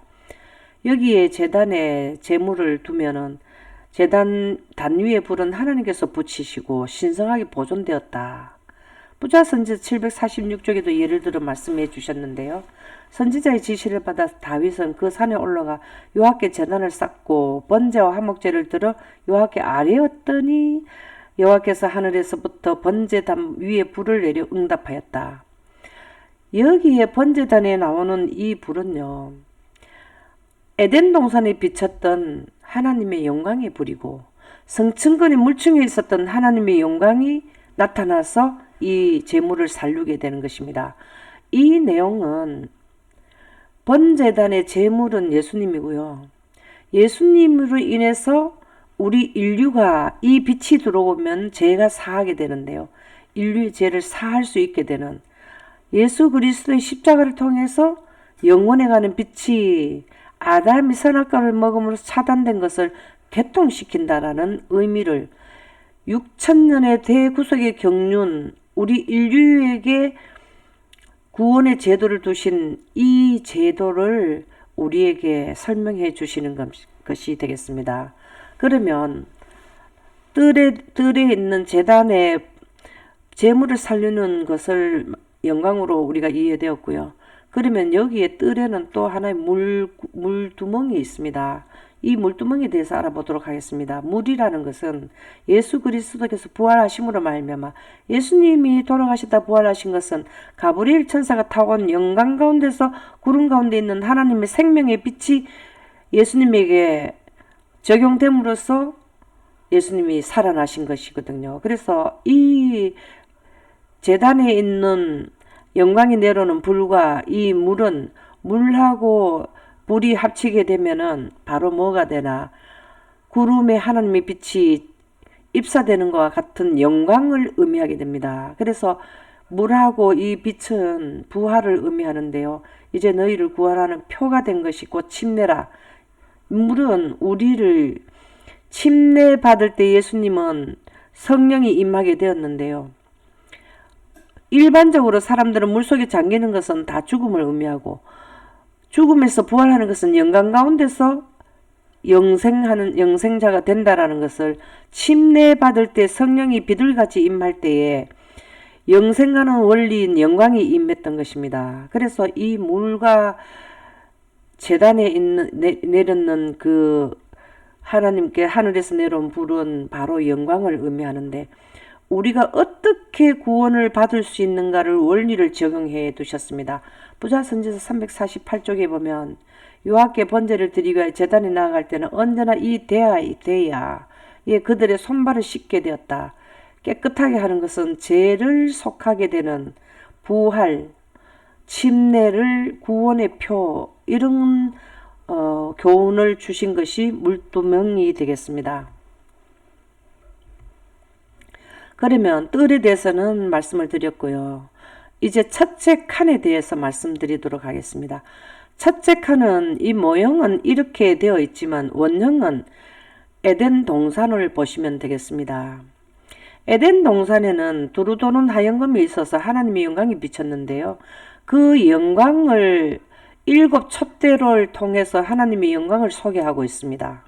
여기에 제단에 제물을 두면은 제단 단 위에 불은 하나님께서 붙이시고 신성하게 보존되었다. 부자선지서 746쪽에도 예를 들어 말씀해 주셨는데요. 선지자의 지시를 받아 다윗은 그 산에 올라가 여호와께 제단을 쌓고 번제와 화목제를 들어 여호와께 아뢰었더니 여호와께서 하늘에서부터 번제단 위에 불을 내려 응답하였다. 여기에 번제단에 나오는 이 불은요, 에덴 동산에 비쳤던 하나님의 영광의 불이고 성층권의 물층에 있었던 하나님의 영광이 나타나서 이 제물을 살루게 되는 것입니다. 이 내용은 번제단의 제물은 예수님이고요. 예수님으로 인해서 우리 인류가 이 빛이 들어오면 죄가 사하게 되는데요. 인류의 죄를 사할 수 있게 되는 예수 그리스도의 십자가를 통해서 영원에 가는 빛이 아담이 선악과를 먹음으로 차단된 것을 개통시킨다라는 의미를 6천년의 대구속의 경륜, 우리 인류에게 구원의 제도를 두신 이 제도를 우리에게 설명해 주시는 것이 되겠습니다. 그러면 뜰에 있는 제단에 제물을 살리는 것을 영광으로 우리가 이해되었고요. 그러면 여기에 뜰에는 또 하나의 물두멍이 있습니다. 이 물두멍에 대해서 알아보도록 하겠습니다. 물이라는 것은 예수 그리스도께서 부활하심으로 말미암아 예수님이 돌아가시다 부활하신 것은 가브리엘 천사가 타고 온 영광 가운데서 구름 가운데 있는 하나님의 생명의 빛이 예수님에게 적용됨으로써 예수님이 살아나신 것이거든요. 그래서 이 제단에 있는 영광이 내려오는 불과 이 물은 물하고 불이 합치게 되면은 바로 뭐가 되나? 구름에 하나님의 빛이 입사되는 것과 같은 영광을 의미하게 됩니다. 그래서 물하고 이 빛은 부활을 의미하는데요. 이제 너희를 구원하는 표가 된 것이고 침례라. 물은 우리를 침례 받을 때 예수님은 성령이 임하게 되었는데요. 일반적으로 사람들은 물속에 잠기는 것은 다 죽음을 의미하고 죽음에서 부활하는 것은 영광 가운데서 영생자가 된다라는 것을 침례받을 때 성령이 비둘기같이 임할 때에 영생하는 원리인 영광이 임했던 것입니다. 그래서 이 물과 제단에 있는 내렸는 그 하나님께 하늘에서 내려온 불은 바로 영광을 의미하는데, 우리가 어떻게 구원을 받을 수 있는가를 원리를 적용해 두셨습니다. 부자선지서 348쪽에 보면 여호와께 번제를 드리기 위해 제단에 나아갈 때는 언제나 이 대야 예, 그들의 손발을 씻게 되었다. 깨끗하게 하는 것은 죄를 속하게 되는 부활, 침례를 구원의 표, 이런 교훈을 주신 것이 물두멍이 되겠습니다. 그러면 뜰에 대해서는 말씀을 드렸고요. 이제 첫째 칸에 대해서 말씀드리도록 하겠습니다. 첫째 칸은 이 모형은 이렇게 되어 있지만 원형은 에덴 동산을 보시면 되겠습니다. 에덴 동산에는 두루 도는 하얀검이 있어서 하나님의 영광이 비쳤는데요. 그 영광을 7 촛대를 통해서 하나님의 영광을 소개하고 있습니다.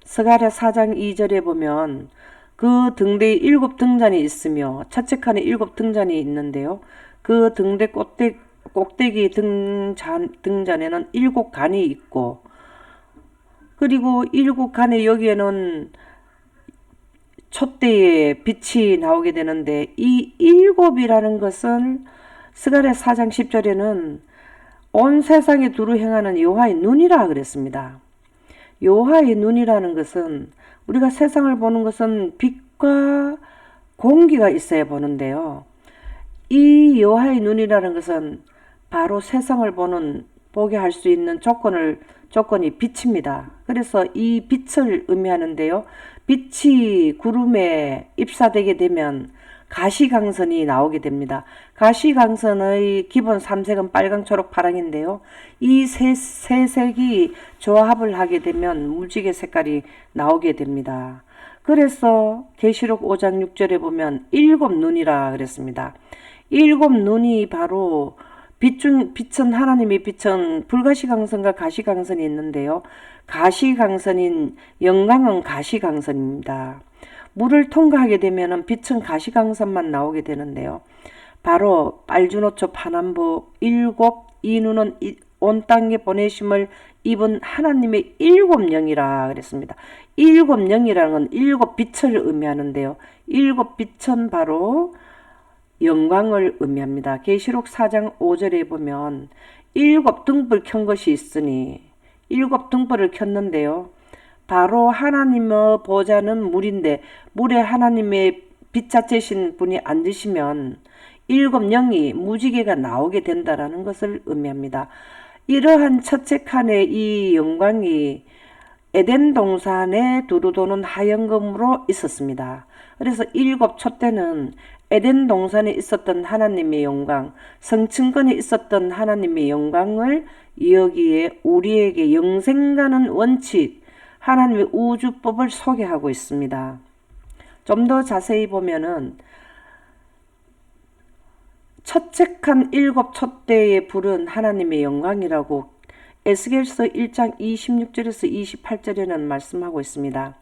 스가랴 4장 2절에 보면 그 등대에 7 등잔이 있으며 첫째 칸에 7 등잔이 있는데요. 그 등대 꼭대기 등잔에는 7 간이 있고, 그리고 7 간에 여기에는 촛대에 빛이 나오게 되는데, 이 7이라는 것은 스가랴 4장 10절에는 온 세상에 두루 행하는 여호와의 눈이라 그랬습니다. 여호와의 눈이라는 것은 우리가 세상을 보는 것은 빛과 공기가 있어야 보는데요. 이 여호와의 눈이라는 것은 바로 세상을 보게 할 수 있는 조건이 빛입니다. 그래서 이 빛을 의미하는데요. 빛이 구름에 입사되게 되면 가시광선이 나오게 됩니다. 가시광선의 기본 3색은 빨강, 초록, 파랑인데요. 이 세 색이 조합을 하게 되면 무지개 색깔이 나오게 됩니다. 그래서 계시록 5장 6절에 보면 7 눈이라 그랬습니다. 7 눈이 바로 빛은 하나님의 빛은 불가시광선과 가시광선이 있는데요. 가시광선인 영광은 가시광선입니다. 물을 통과하게 되면 빛은 가시광선만 나오게 되는데요. 바로 빨주노초 파남보 7 이 눈은 온 땅에 보내심을 입은 하나님의 7 영이라 그랬습니다. 7 영이라는 건 7 빛을 의미하는데요. 7 빛은 바로 영광을 의미합니다. 계시록 4장 5절에 보면 7 등불 켠 것이 있으니 7 등불을 켰는데요. 바로 하나님의 보좌는 물인데 물에 하나님의 빛 자체신 분이 앉으시면 7 영이 무지개가 나오게 된다라는 것을 의미합니다. 이러한 첫째 칸의 이 영광이 에덴 동산에 두루 도는 하얀검으로 있었습니다. 그래서 7 촛대는 에덴 동산에 있었던 하나님의 영광, 성층권에 있었던 하나님의 영광을 여기에 우리에게 영생가는 원칙, 하나님의 우주법을 소개하고 있습니다. 좀 더 자세히 보면은 첫째 칸 7 촛대의 불은 하나님의 영광이라고 에스겔서 1장 26절에서 28절에는 말씀하고 있습니다.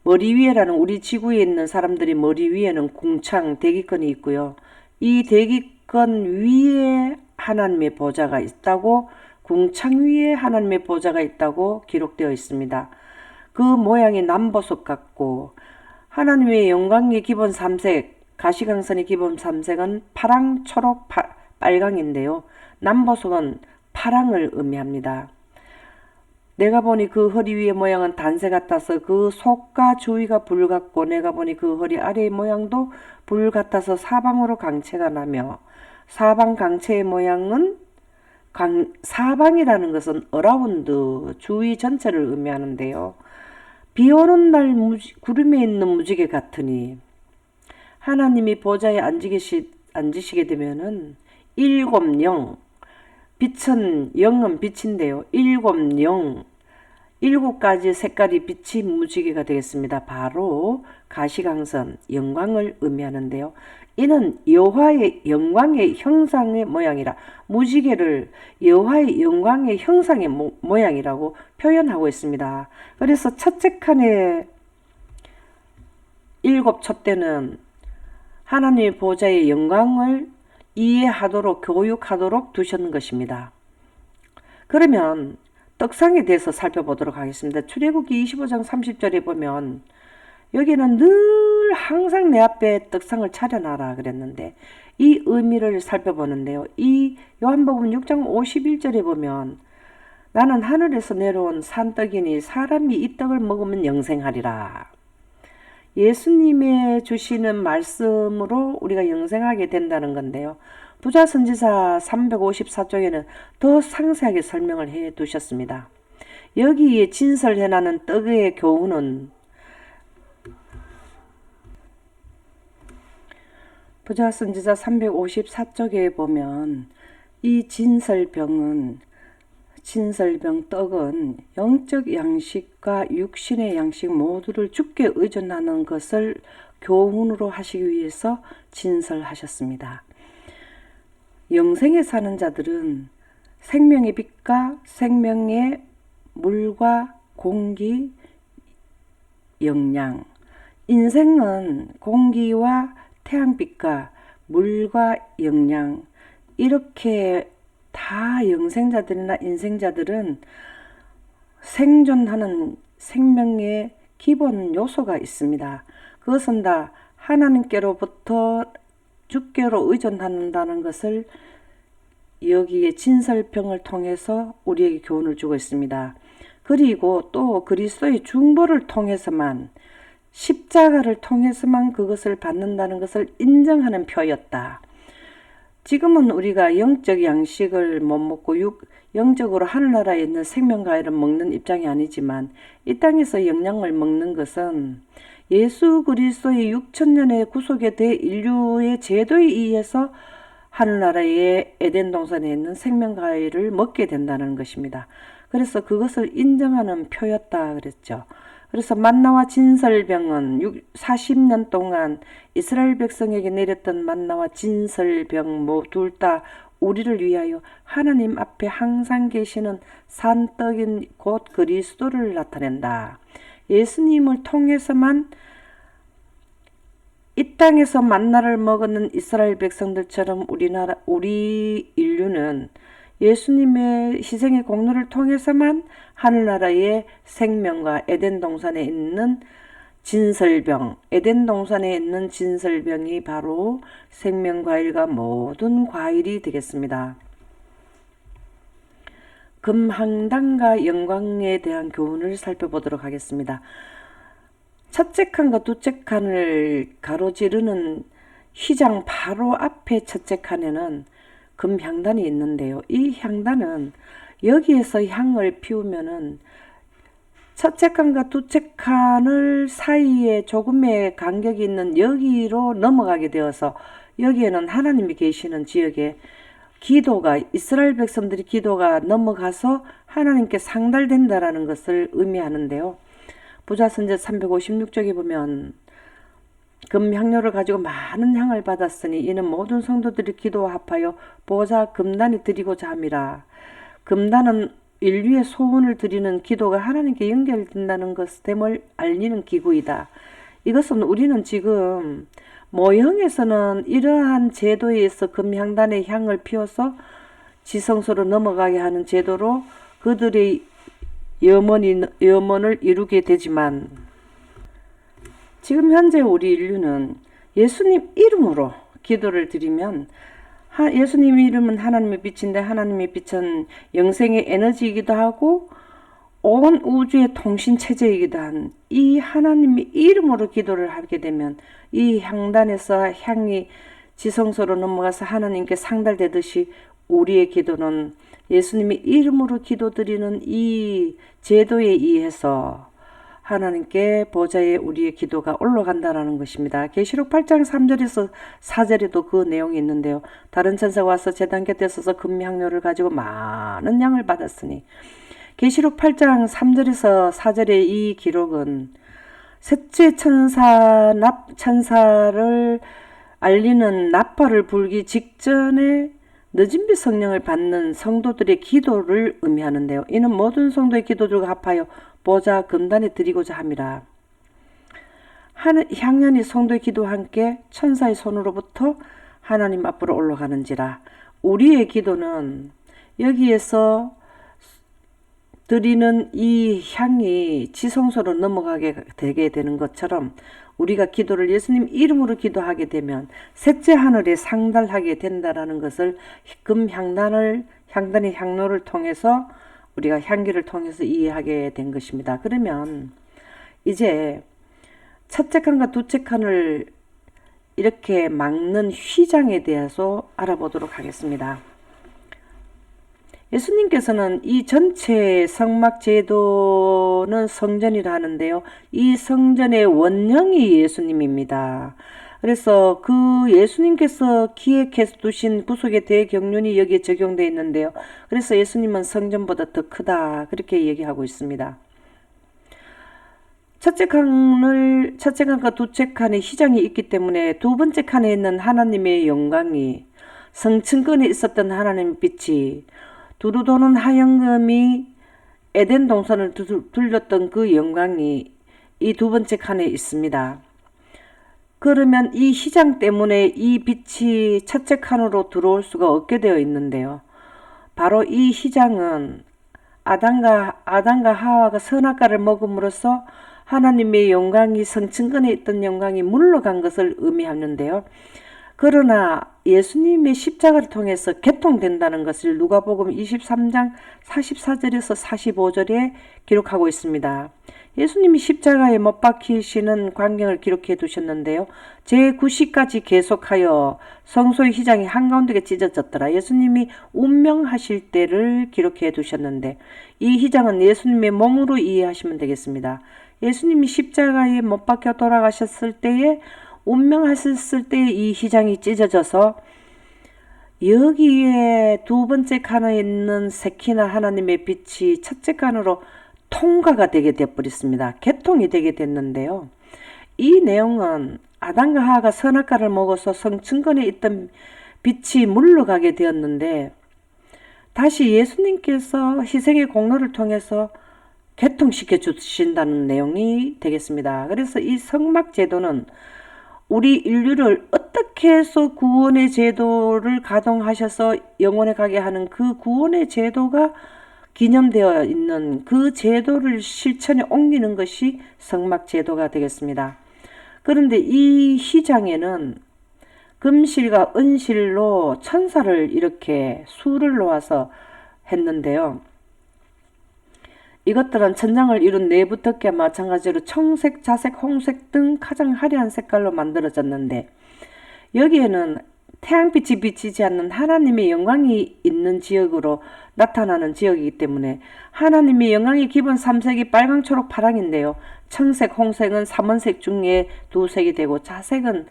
머리 위에라는 우리 지구에 있는 사람들이 머리 위에는 궁창, 대기권이 있고요. 이 대기권 위에 하나님의 보좌가 있다고, 궁창 위에 하나님의 보좌가 있다고 기록되어 있습니다. 그 모양이 남보석 같고 하나님의 영광의 기본 3색, 가시광선의 기본 3색은 파랑, 초록, 빨강인데요. 남보석은 파랑을 의미합니다. 내가 보니 그 허리 위의 모양은 단새 같아서 그 속과 주위가 불 같고, 내가 보니 그 허리 아래의 모양도 불 같아서 사방으로 강체가 나며, 사방 강체의 모양은 사방이라는 것은 어라운드, 주위 전체를 의미하는데요. 비 오는 날 구름에 있는 무지개 같으니, 하나님이 보좌에 앉으시게 되면은 7 영, 빛은 영은 빛인데요. 7 영, 7가지 색깔이 빛이 무지개가 되겠습니다. 바로 가시광선, 영광을 의미하는데요. 이는 여호와의 영광의 형상의 모양이라, 무지개를 여호와의 영광의 형상의 모양이라고 표현하고 있습니다. 그래서 첫째 칸에 7 촛대는 하나님의 보좌의 영광을 이해하도록, 교육하도록 두셨는 것입니다. 그러면 떡상에 대해서 살펴보도록 하겠습니다. 출애굽기 25장 30절에 보면 여기는 늘 항상 내 앞에 떡상을 차려놔라 그랬는데 이 의미를 살펴보는데요. 이 요한복음 6장 51절에 보면 나는 하늘에서 내려온 산떡이니 사람이 이 떡을 먹으면 영생하리라. 예수님의 주시는 말씀으로 우리가 영생하게 된다는 건데요. 부자선지자 354쪽에는 더 상세하게 설명을 해 두셨습니다. 여기에 진설해나는 떡의 교훈은 부자선지자 354쪽에 보면 이 진설병 떡은 영적 양식과 육신의 양식 모두를 주께 의존하는 것을 교훈으로 하시기 위해서 진설하셨습니다. 영생에 사는 자들은 생명의 빛과 생명의 물과 공기, 영양, 인생은 공기와 태양빛과 물과 영양, 이렇게 다 영생자들이나 인생자들은 생존하는 생명의 기본 요소가 있습니다. 그것은 다 하나님께로부터 주께로 의존한다는 것을 여기에 진설병을 통해서 우리에게 교훈을 주고 있습니다. 그리고 또 그리스도의 중보를 통해서만, 십자가를 통해서만 그것을 받는다는 것을 인정하는 표였다. 지금은 우리가 영적 양식을 못 먹고 영적으로 하늘나라에 있는 생명과일을 먹는 입장이 아니지만 이 땅에서 영양을 먹는 것은 예수 그리스도의 6천년의 구속에 대해 인류의 제도에 의해서 하늘나라의 에덴 동산에 있는 생명과일을 먹게 된다는 것입니다. 그래서 그것을 인정하는 표였다 그랬죠. 그래서 만나와 진설병은 40년 동안 이스라엘 백성에게 내렸던 만나와 진설병 둘 다 우리를 위하여 하나님 앞에 항상 계시는 산떡인 곧 그리스도를 나타낸다. 예수님을 통해서만 이 땅에서 만나를 먹었는 이스라엘 백성들처럼 우리 인류는 예수님의 희생의 공로를 통해서만 하늘나라의 생명과 에덴 동산에 있는 진설병, 에덴 동산에 있는 진설병이 바로 생명과일과 모든 과일이 되겠습니다. 금항단과 영광에 대한 교훈을 살펴보도록 하겠습니다. 첫째 칸과 둘째 칸을 가로지르는 휘장 바로 앞에 첫째 칸에는 금향단이 있는데요. 이 향단은 여기에서 향을 피우면은 첫째 칸과 둘째 칸을 사이에 조금의 간격이 있는 여기로 넘어가게 되어서 여기에는 하나님이 계시는 지역에 이스라엘 백성들이 기도가 넘어가서 하나님께 상달된다라는 것을 의미하는데요. 부자선지자 356쪽에 보면 금향료를 가지고 많은 향을 받았으니 이는 모든 성도들이 기도와 합하여 보좌 금단에 드리고자 함이라. 금단은 인류의 소원을 드리는 기도가 하나님께 연결된다는 것됨을 알리는 기구이다. 이것은 우리는 지금 모형에서는 이러한 제도에 의해서 금향단의 향을 피워서 지성소로 넘어가게 하는 제도로 그들의 염원을 이루게 되지만 지금 현재 우리 인류는 예수님 이름으로 기도를 드리면 예수님 이름은 하나님의 빛인데 하나님의 빛은 영생의 에너지이기도 하고 온 우주의 통신체제이기도 한 이 하나님의 이름으로 기도를 하게 되면 이 향단에서 향이 지성소로 넘어가서 하나님께 상달되듯이 우리의 기도는 예수님의 이름으로 기도드리는 이 제도에 의해서 하나님께 보좌에 우리의 기도가 올라간다라는 것입니다. 계시록 8장 3절에서 4절에도 그 내용이 있는데요. 다른 천사가 와서 제단 곁에 서서 금향료를 가지고 많은 양을 받았으니 계시록 8장 3절에서 4절의 이 기록은 셋째 천사를 알리는 나팔을 불기 직전에 늦은빛 성령을 받는 성도들의 기도를 의미하는데요. 이는 모든 성도의 기도들과 합하여 보좌 금단에 드리고자 함이라. 향연이 성도의 기도와 함께 천사의 손으로부터 하나님 앞으로 올라가는지라. 우리의 기도는 여기에서 드리는 이 향이 지성소로 넘어가게 되게 되는 것처럼 우리가 기도를 예수님 이름으로 기도하게 되면 셋째 하늘에 상달하게 된다라는 것을 향단의 향로를 통해서 우리가 향기를 통해서 이해하게 된 것입니다. 그러면 이제 첫째 칸과 두째 칸을 이렇게 막는 휘장에 대해서 알아보도록 하겠습니다. 예수님께서는 이 전체 성막 제도는 성전이라 하는데요. 이 성전의 원형이 예수님입니다. 그래서 그 예수님께서 기획해서 두신 구속의 대경륜이 여기에 적용되어 있는데요. 그래서 예수님은 성전보다 더 크다 그렇게 얘기하고 있습니다. 첫째 칸과 두째 칸에 휘장이 있기 때문에 두 번째 칸에 있는 하나님의 영광이 성층권에 있었던 하나님의 빛이 두루 도는 하영금이 에덴 동산을 둘렀던 그 영광이 이 두 번째 칸에 있습니다. 그러면 이 휘장 때문에 이 빛이 첫째 칸으로 들어올 수가 없게 되어 있는데요. 바로 이 휘장은 아담과 하와가 선악과를 먹음으로써 하나님의 영광이 성층권에 있던 영광이 물러간 것을 의미하는데요. 그러나 예수님의 십자가를 통해서 개통된다는 것을 누가복음 23장 44절에서 45절에 기록하고 있습니다. 예수님이 십자가에 못 박히시는 광경을 기록해 두셨는데요. 제9시까지 계속하여 성소의 휘장이 한가운데가 찢어졌더라. 예수님이 운명하실 때를 기록해 두셨는데 이 휘장은 예수님의 몸으로 이해하시면 되겠습니다. 예수님이 십자가에 못 박혀 돌아가셨을 때에 운명하셨을 때 이 휘장이 찢어져서 여기에 두 번째 칸에 있는 세키나 하나님의 빛이 첫째 칸으로 통과가 되게 되어버렸습니다. 개통이 되게 됐는데요. 이 내용은 아담과 하와가 선악과를 먹어서 성층권에 있던 빛이 물러가게 되었는데 다시 예수님께서 희생의 공로를 통해서 개통시켜 주신다는 내용이 되겠습니다. 그래서 이 성막 제도는 우리 인류를 어떻게 해서 구원의 제도를 가동하셔서 영원에 가게 하는 그 구원의 제도가 기념되어 있는 그 제도를 실천에 옮기는 것이 성막 제도가 되겠습니다. 그런데 이 휘장에는 금실과 은실로 천사를 이렇게 수를 놓아서 했는데요. 이것들은 천장을 이룬 내부 덮개와 마찬가지로 청색, 자색, 홍색 등 가장 화려한 색깔로 만들어졌는데 여기에는 태양빛이 비치지 않는 하나님의 영광이 있는 지역으로 나타나는 지역이기 때문에 하나님의 영광의 기본 3색이 빨강, 초록, 파랑인데요. 청색, 홍색은 3원색 중에 두 색이 되고 자색은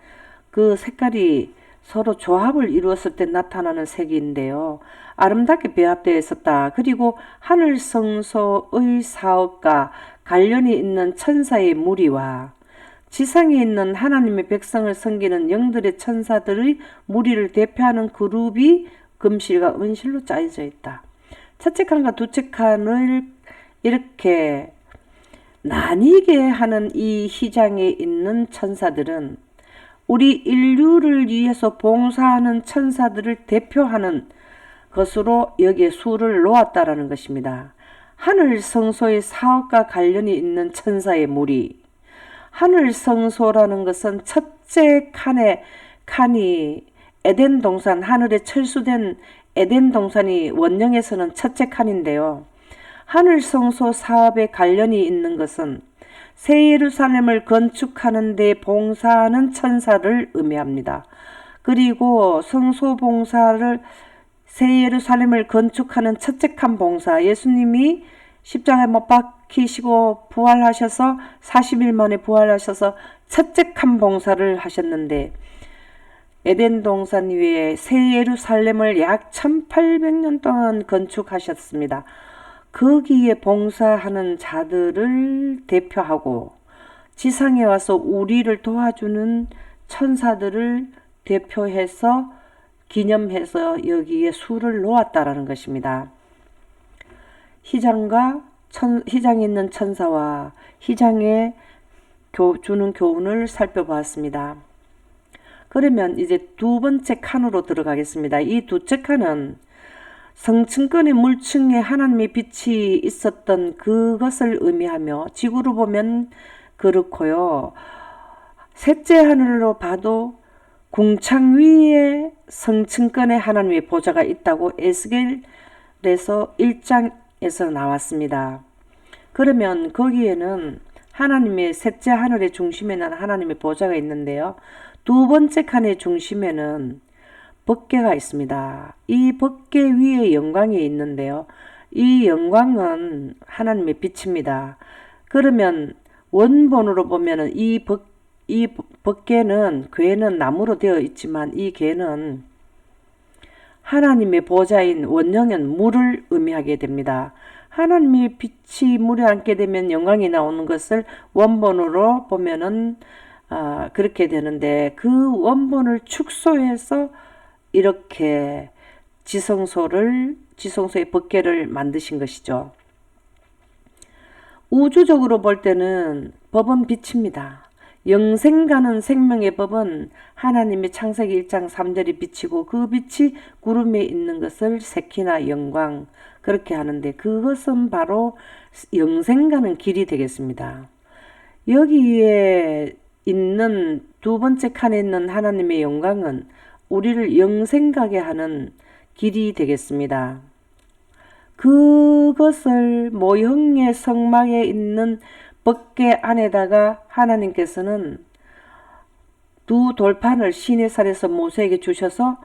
그 색깔이 서로 조합을 이루었을 때 나타나는 색인데요. 아름답게 배합되어 있었다. 그리고 하늘 성소의 사업과 관련이 있는 천사의 무리와 지상에 있는 하나님의 백성을 섬기는 영들의 천사들의 무리를 대표하는 그룹이 금실과 은실로 짜여져 있다. 첫째 칸과 두째 칸을 이렇게 나뉘게 하는 이 휘장에 있는 천사들은 우리 인류를 위해서 봉사하는 천사들을 대표하는 것으로 여기에 수를 놓았다라는 것입니다. 하늘 성소의 사업과 관련이 있는 천사의 무리. 하늘 성소라는 것은 첫째 칸이 에덴 동산, 하늘에 철수된 에덴 동산이 원령에서는 첫째 칸인데요. 하늘 성소 사업에 관련이 있는 것은 새 예루살렘을 건축하는 데 봉사하는 천사를 의미합니다. 그리고 성소 봉사를 새 예루살렘을 건축하는 첫째 칸 봉사, 예수님이 십자가에 못 박히시고 부활하셔서 40일 만에 부활하셔서 첫째 칸 봉사를 하셨는데 에덴 동산 위에 새 예루살렘을 약 1800년 동안 건축하셨습니다. 거기에 봉사하는 자들을 대표하고 지상에 와서 우리를 도와주는 천사들을 대표해서 기념해서 여기에 수를 놓았다라는 것입니다. 휘장에 있는 천사와 휘장에 주는 교훈을 살펴보았습니다. 그러면 이제 두 번째 칸으로 들어가겠습니다. 이 두째 칸은 성층권의 물층에 하나님의 빛이 있었던 그것을 의미하며, 지구로 보면 그렇고요. 셋째 하늘로 봐도 궁창 위에 성층권에 하나님의 보좌가 있다고 에스겔에서 1장에서 나왔습니다. 그러면 거기에는 하나님의 셋째 하늘의 중심에는 하나님의 보좌가 있는데요. 두 번째 칸의 중심에는 법궤가 있습니다. 이 법궤 위에 영광이 있는데요. 이 영광은 하나님의 빛입니다. 그러면 원본으로 보면은 이 법궤는, 궤는 나무로 되어 있지만 이 궤는 하나님의 보좌인 원형은 물을 의미하게 됩니다. 하나님의 빛이 물에 앉게 되면 영광이 나오는 것을 원본으로 보면은 그렇게 되는데, 그 원본을 축소해서 이렇게 지성소의 법궤를 만드신 것이죠. 우주적으로 볼 때는 법은 빛입니다. 영생가는 생명의 법은 하나님의 창세기 1장 3절이 빛이고, 그 빛이 구름에 있는 것을 세키나 영광, 그렇게 하는데, 그것은 바로 영생가는 길이 되겠습니다. 여기에 있는 두 번째 칸에 있는 하나님의 영광은 우리를 영생가게 하는 길이 되겠습니다. 그것을 모형의 성막에 있는 법궤 안에다가 하나님께서는 두 돌판을 시내산에서 모세에게 주셔서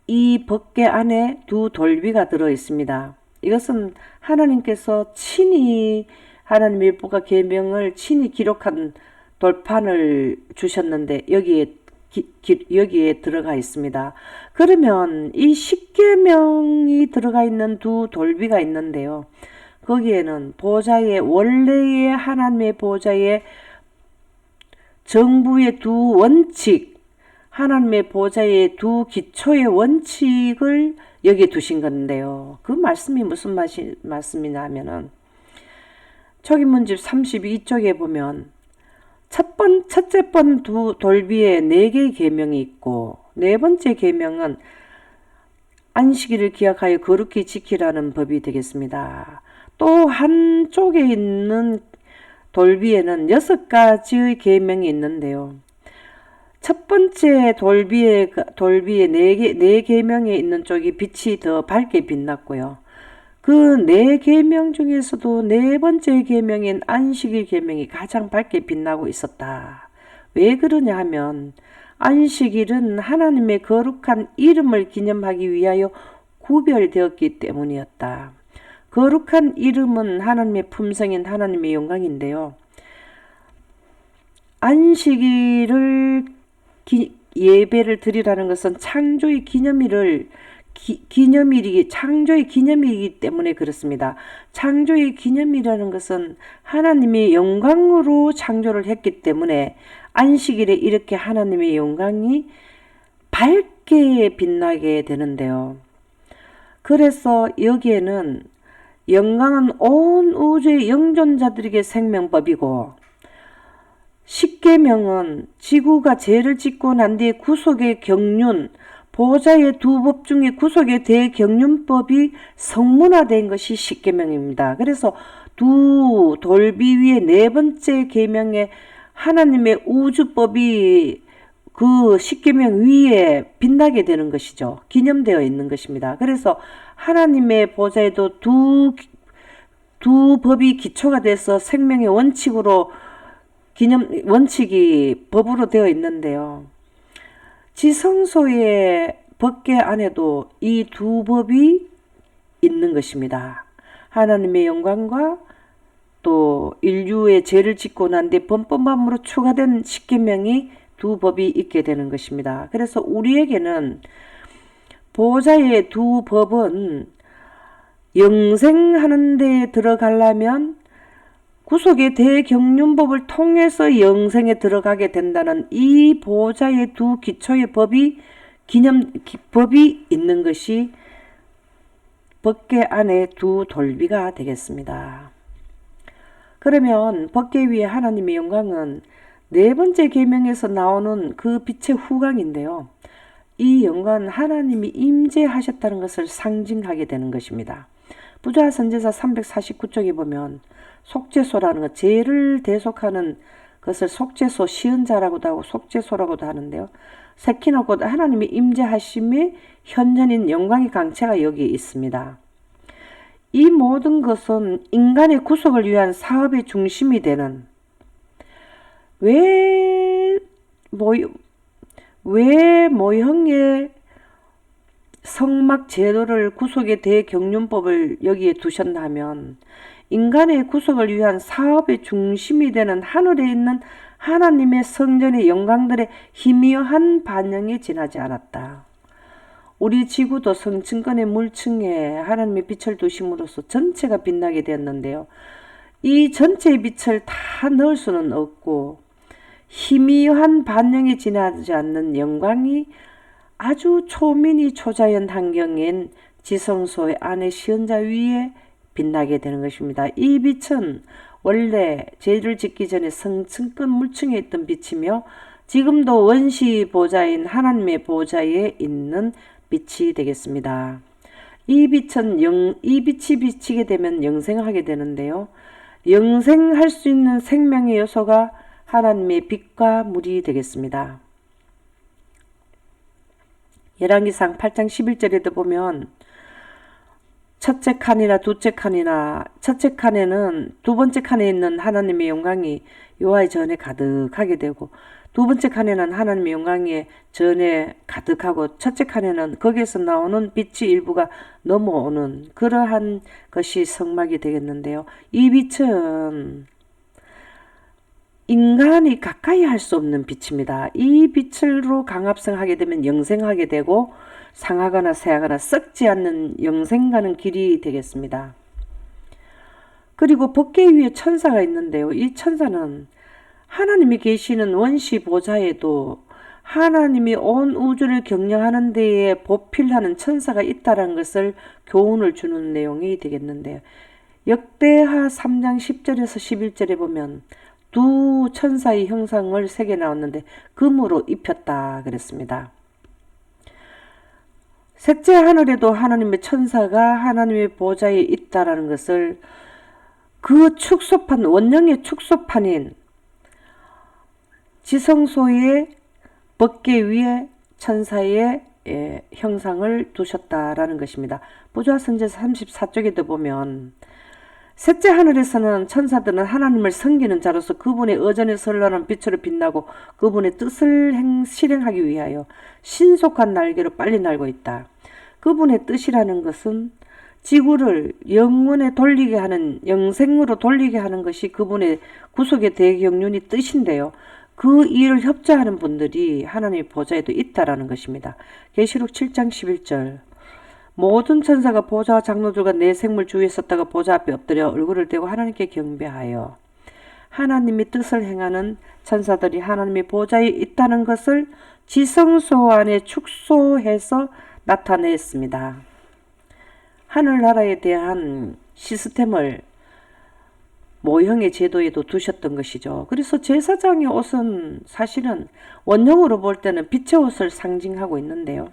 이 법궤 안에 두 돌비가 들어 있습니다. 이것은 하나님께서 친히 하나님의 율법과 계명을 친히 기록한 돌판을 주셨는데, 여기에 들어가 있습니다. 그러면 이 십계명이 들어가 있는 두 돌비가 있는데요. 거기에는 보좌의, 원래의 하나님의 보좌의 정부의 두 원칙, 하나님의 보좌의 두 기초의 원칙을 여기에 두신 건데요. 그 말씀이 무슨 말씀이냐 하면은, 초기문집 32쪽에 보면 첫째 번 두 돌비에 4개의 계명이 있고, 네 번째 계명은 안식일을 기약하여 거룩히 지키라는 법이 되겠습니다. 또 한쪽에 있는 돌비에는 6가지의 계명이 있는데요. 첫 번째 돌비에 4계명에 있는 쪽이 빛이 더 밝게 빛났고요. 그 4계명 중에서도 4번째 계명인 안식일 계명이 가장 밝게 빛나고 있었다. 왜 그러냐 하면, 안식일은 하나님의 거룩한 이름을 기념하기 위하여 구별되었기 때문이었다. 거룩한 이름은 하나님의 품성인 하나님의 영광인데요. 안식일을 예배를 드리라는 것은 창조의 창조의 기념일이기 때문에 그렇습니다. 창조의 기념이라는 것은 하나님의 영광으로 창조를 했기 때문에 안식일에 이렇게 하나님의 영광이 밝게 빛나게 되는데요. 그래서 여기에는 영광은 온 우주의 영존자들에게 생명법이고, 십계명은 지구가 죄를 짓고 난 뒤에 구속의 경륜, 보좌의 두 법 중에 구속의 대경륜법이 성문화된 것이 십계명입니다. 그래서 두 돌비 위에 4번째 계명에 하나님의 우주법이 그 십계명 위에 빛나게 되는 것이죠. 기념되어 있는 것입니다. 그래서 하나님의 보좌에도 두 법이 기초가 돼서 생명의 원칙이 법으로 되어 있는데요. 지성소의 법궤 안에도 이 두 법이 있는 것입니다. 하나님의 영광과 또 인류의 죄를 짓고 난 뒤 번번함으로 추가된 십계명이 두 법이 있게 되는 것입니다. 그래서 우리에게는 보좌의 두 법은 영생하는 데 들어가려면 구속의 대경륜법을 통해서 영생에 들어가게 된다는 이 보좌의 두 기초의 법이 있는 것이 법궤 안에 두 돌비가 되겠습니다. 그러면 법궤 위에 하나님의 영광은 4번째 계명에서 나오는 그 빛의 후광인데요. 이 영광은 하나님이 임재하셨다는 것을 상징하게 되는 것입니다. 부조화 선지자 349쪽에 보면 속죄소라는 것, 죄를 대속하는 것을 속죄소, 시은자라고도 하고 속죄소라고도 하는데요. 세키나 곧 하나님이 임재하심의 현현인 영광의 강체가 여기에 있습니다. 이 모든 것은 인간의 구속을 위한 사업의 중심이 되는 왜 모형의 성막 제도를 구속의 대경륜법을 여기에 두셨나 하면 인간의 구속을 위한 사업의 중심이 되는 하늘에 있는 하나님의 성전의 영광들의 희미한 반영이 지나지 않았다. 우리 지구도 성층권의 물층에 하나님의 빛을 두심으로써 전체가 빛나게 되었는데요. 이 전체의 빛을 다 넣을 수는 없고 희미한 반영이 지나지 않는 영광이 아주 초미니 초자연 환경인 지성소의 안에 시은자 위에 빛나게 되는 것입니다. 이 빛은 원래 죄를 짓기 전에 성층권 물층에 있던 빛이며 지금도 원시 보좌인 하나님의 보좌에 있는 빛이 되겠습니다. 이 빛이 비치게 되면 영생하게 되는데요. 영생할 수 있는 생명의 요소가 하나님의 빛과 물이 되겠습니다. 열왕기상 8장 11절에도 보면 첫째 칸이나 둘째 칸이나 첫째 칸에는 두 번째 칸에 있는 하나님의 영광이 여호와의 전에 가득하게 되고 두 번째 칸에는 하나님의 영광이 전에 가득하고 첫째 칸에는 거기에서 나오는 빛이 일부가 넘어오는 그러한 것이 성막이 되겠는데요. 이 빛은 인간이 가까이 할 수 없는 빛입니다. 이 빛으로 강합성하게 되면 영생하게 되고 상하거나 새하거나 썩지 않는 영생가는 길이 되겠습니다. 그리고 법궤 위에 천사가 있는데요. 이 천사는 하나님이 계시는 원시 보좌에도 하나님이 온 우주를 경영하는 데에 보필하는 천사가 있다는 것을 교훈을 주는 내용이 되겠는데요. 역대하 3장 10절에서 11절에 보면 두 천사의 형상을 새겨 나왔는데 금으로 입혔다 그랬습니다. 셋째 하늘에도 하나님의 천사가 하나님의 보좌에 있다라는 것을 그 축소판, 원령의 축소판인 지성소의 법궤 위에 천사의 형상을 두셨다라는 것입니다. 부조화 선지자 34쪽에도 보면 셋째 하늘에서는 천사들은 하나님을 섬기는 자로서 그분의 의전에 선란한 빛으로 빛나고 그분의 뜻을 실행하기 위하여 신속한 날개로 빨리 날고 있다. 그분의 뜻이라는 것은 지구를 영원에 돌리게 하는, 영생으로 돌리게 하는 것이 그분의 구속의 대경륜이 뜻인데요. 그 일을 협조하는 분들이 하나님의 보좌에도 있다라는 것입니다. 계시록 7장 11절 모든 천사가 보좌와 장로들과 내 생물 주위에 섰다가 보좌 앞에 엎드려 얼굴을 대고 하나님께 경배하여 하나님의 뜻을 행하는 천사들이 하나님의 보좌에 있다는 것을 지성소 안에 축소해서 나타냈습니다. 하늘나라에 대한 시스템을 모형의 제도에도 두셨던 것이죠. 그래서 제사장의 옷은 사실은 원형으로 볼 때는 빛의 옷을 상징하고 있는데요.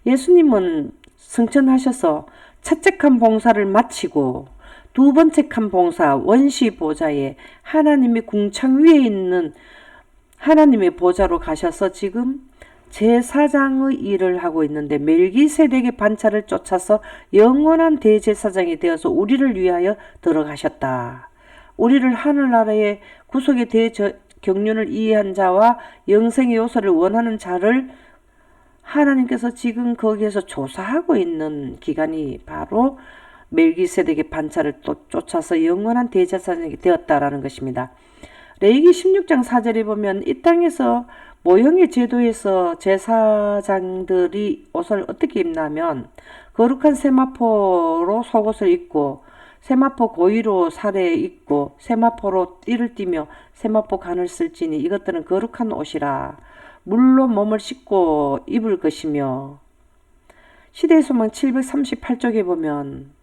예수님은 승천하셔서 첫째 칸 봉사를 마치고 두 번째 칸 봉사 원시 보좌에 하나님의 궁창 위에 있는 하나님의 보좌로 가셔서 지금 제사장의 일을 하고 있는데 멜기세덱의 반차를 쫓아서 영원한 대제사장이 되어서 우리를 위하여 들어가셨다. 우리를 하늘나라의 구속의 대경륜을 이해한 자와 영생의 요소를 원하는 자를 하나님께서 지금 거기에서 조사하고 있는 기간이 바로 멜기세덱의 반차를 또 쫓아서 영원한 대제사장이 되었다라는 것입니다. 레위기 16장 4절에 보면 이 땅에서 모형의 제도에서 제사장들이 옷을 어떻게 입냐면 거룩한 세마포로 속옷을 입고 세마포 고위로 살에 입고 세마포로 띠를 띠며 세마포 간을 쓸지니 이것들은 거룩한 옷이라 물로 몸을 씻고 입을 것이며 시대의 소망 738쪽에 보면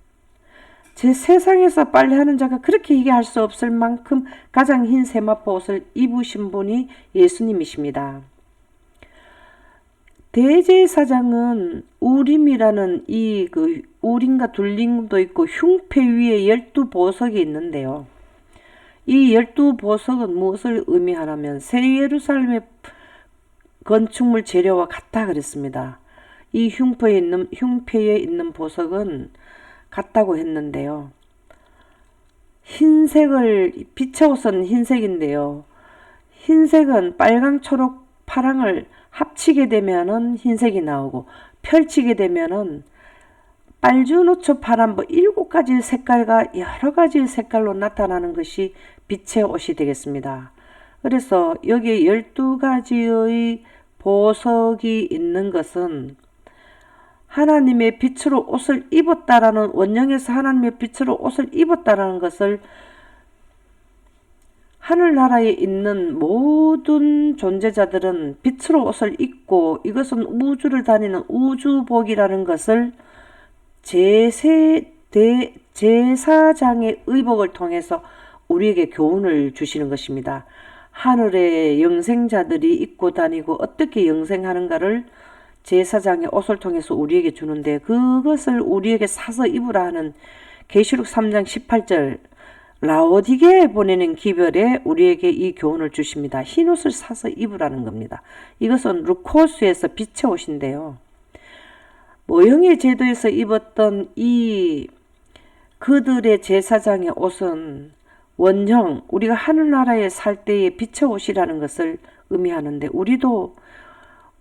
제 세상에서 빨래하는 자가 그렇게 희귀할 수 없을 만큼 가장 흰 세마포 옷을 입으신 분이 예수님이십니다. 대제사장은 우림이라는 우림과 둘림도 있고 흉패 위에 12보석이 있는데요. 이 12보석은 무엇을 의미하냐면 새 예루살렘의 건축물 재료와 같다 그랬습니다. 이 흉패에 있는 보석은 같다고 했는데요. 빛의 옷은 흰색인데요. 흰색은 빨강, 초록, 파랑을 합치게 되면은 흰색이 나오고 펼치게 되면은 빨주, 노초, 파란 7가지 색깔과 여러 가지 색깔로 나타나는 것이 빛의 옷이 되겠습니다. 그래서 여기에 12가지의 보석이 있는 것은 하나님의 빛으로 옷을 입었다라는, 원령에서 하나님의 빛으로 옷을 입었다라는 것을 하늘나라에 있는 모든 존재자들은 빛으로 옷을 입고 이것은 우주를 다니는 우주복이라는 것을 제사장의 의복을 통해서 우리에게 교훈을 주시는 것입니다. 하늘의 영생자들이 입고 다니고 어떻게 영생하는가를 제사장의 옷을 통해서 우리에게 주는데, 그것을 우리에게 사서 입으라 하는 계시록 3장 18절 라오디게에 보내는 기별에 우리에게 이 교훈을 주십니다. 흰옷을 사서 입으라는 겁니다. 이것은 루코스에서 빛의 옷인데요. 모형의 제도에서 입었던 이 그들의 제사장의 옷은 원형, 우리가 하늘나라에 살 때의 빛의 옷이라는 것을 의미하는데, 우리도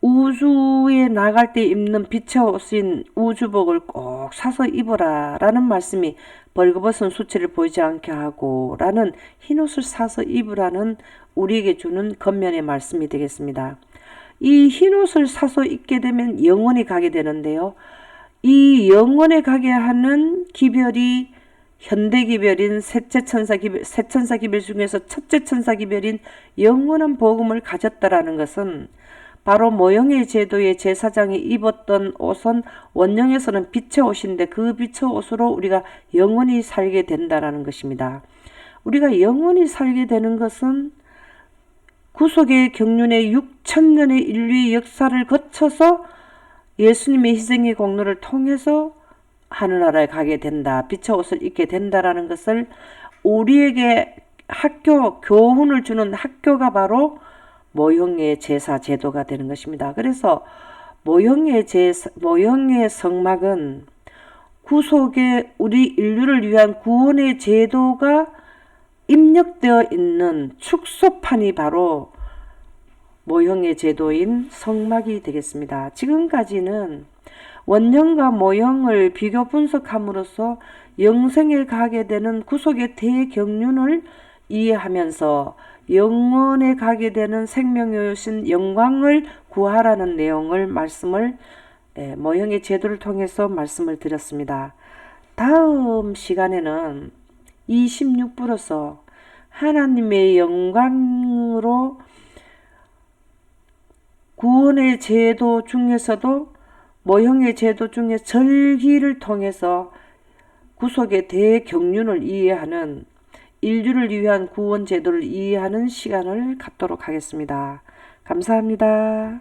우주에 나갈 때 입는 빛의 옷인 우주복을 꼭 사서 입어라 라는 말씀이 벌거벗은 수치를 보이지 않게 하고 라는 흰옷을 사서 입으라는 우리에게 주는 겉면의 말씀이 되겠습니다. 이 흰옷을 사서 입게 되면 영원히 가게 되는데요. 이 영원에 가게 하는 기별이 현대 기별인 셋째 천사 기별 중에서 첫째 천사 기별인 영원한 복음을 가졌다라는 것은 바로 모형의 제도의 제사장이 입었던 옷은 원령에서는 빛의 옷인데 그 빛의 옷으로 우리가 영원히 살게 된다라는 것입니다. 우리가 영원히 살게 되는 것은 구속의 경륜의 6천년의 인류의 역사를 거쳐서 예수님의 희생의 공로를 통해서 하늘나라에 가게 된다, 빛의 옷을 입게 된다라는 것을 우리에게 교훈을 주는 학교가 바로 모형의 제사 제도가 되는 것입니다. 그래서 모형의 성막은 구속의 우리 인류를 위한 구원의 제도가 입력되어 있는 축소판이 바로 모형의 제도인 성막이 되겠습니다. 지금까지는 원형과 모형을 비교 분석함으로써 영생에 가게 되는 구속의 대경륜을 이해하면서 영원에 가게 되는 생명의 여신 영광을 구하라는 내용을 모형의 제도를 통해서 말씀을 드렸습니다. 다음 시간에는 26부로서 하나님의 영광으로 구원의 제도 중에서도 모형의 제도 중에 절기를 통해서 구속의 대경륜을 이해하는, 인류를 위한 구원 제도를 이해하는 시간을 갖도록 하겠습니다. 감사합니다.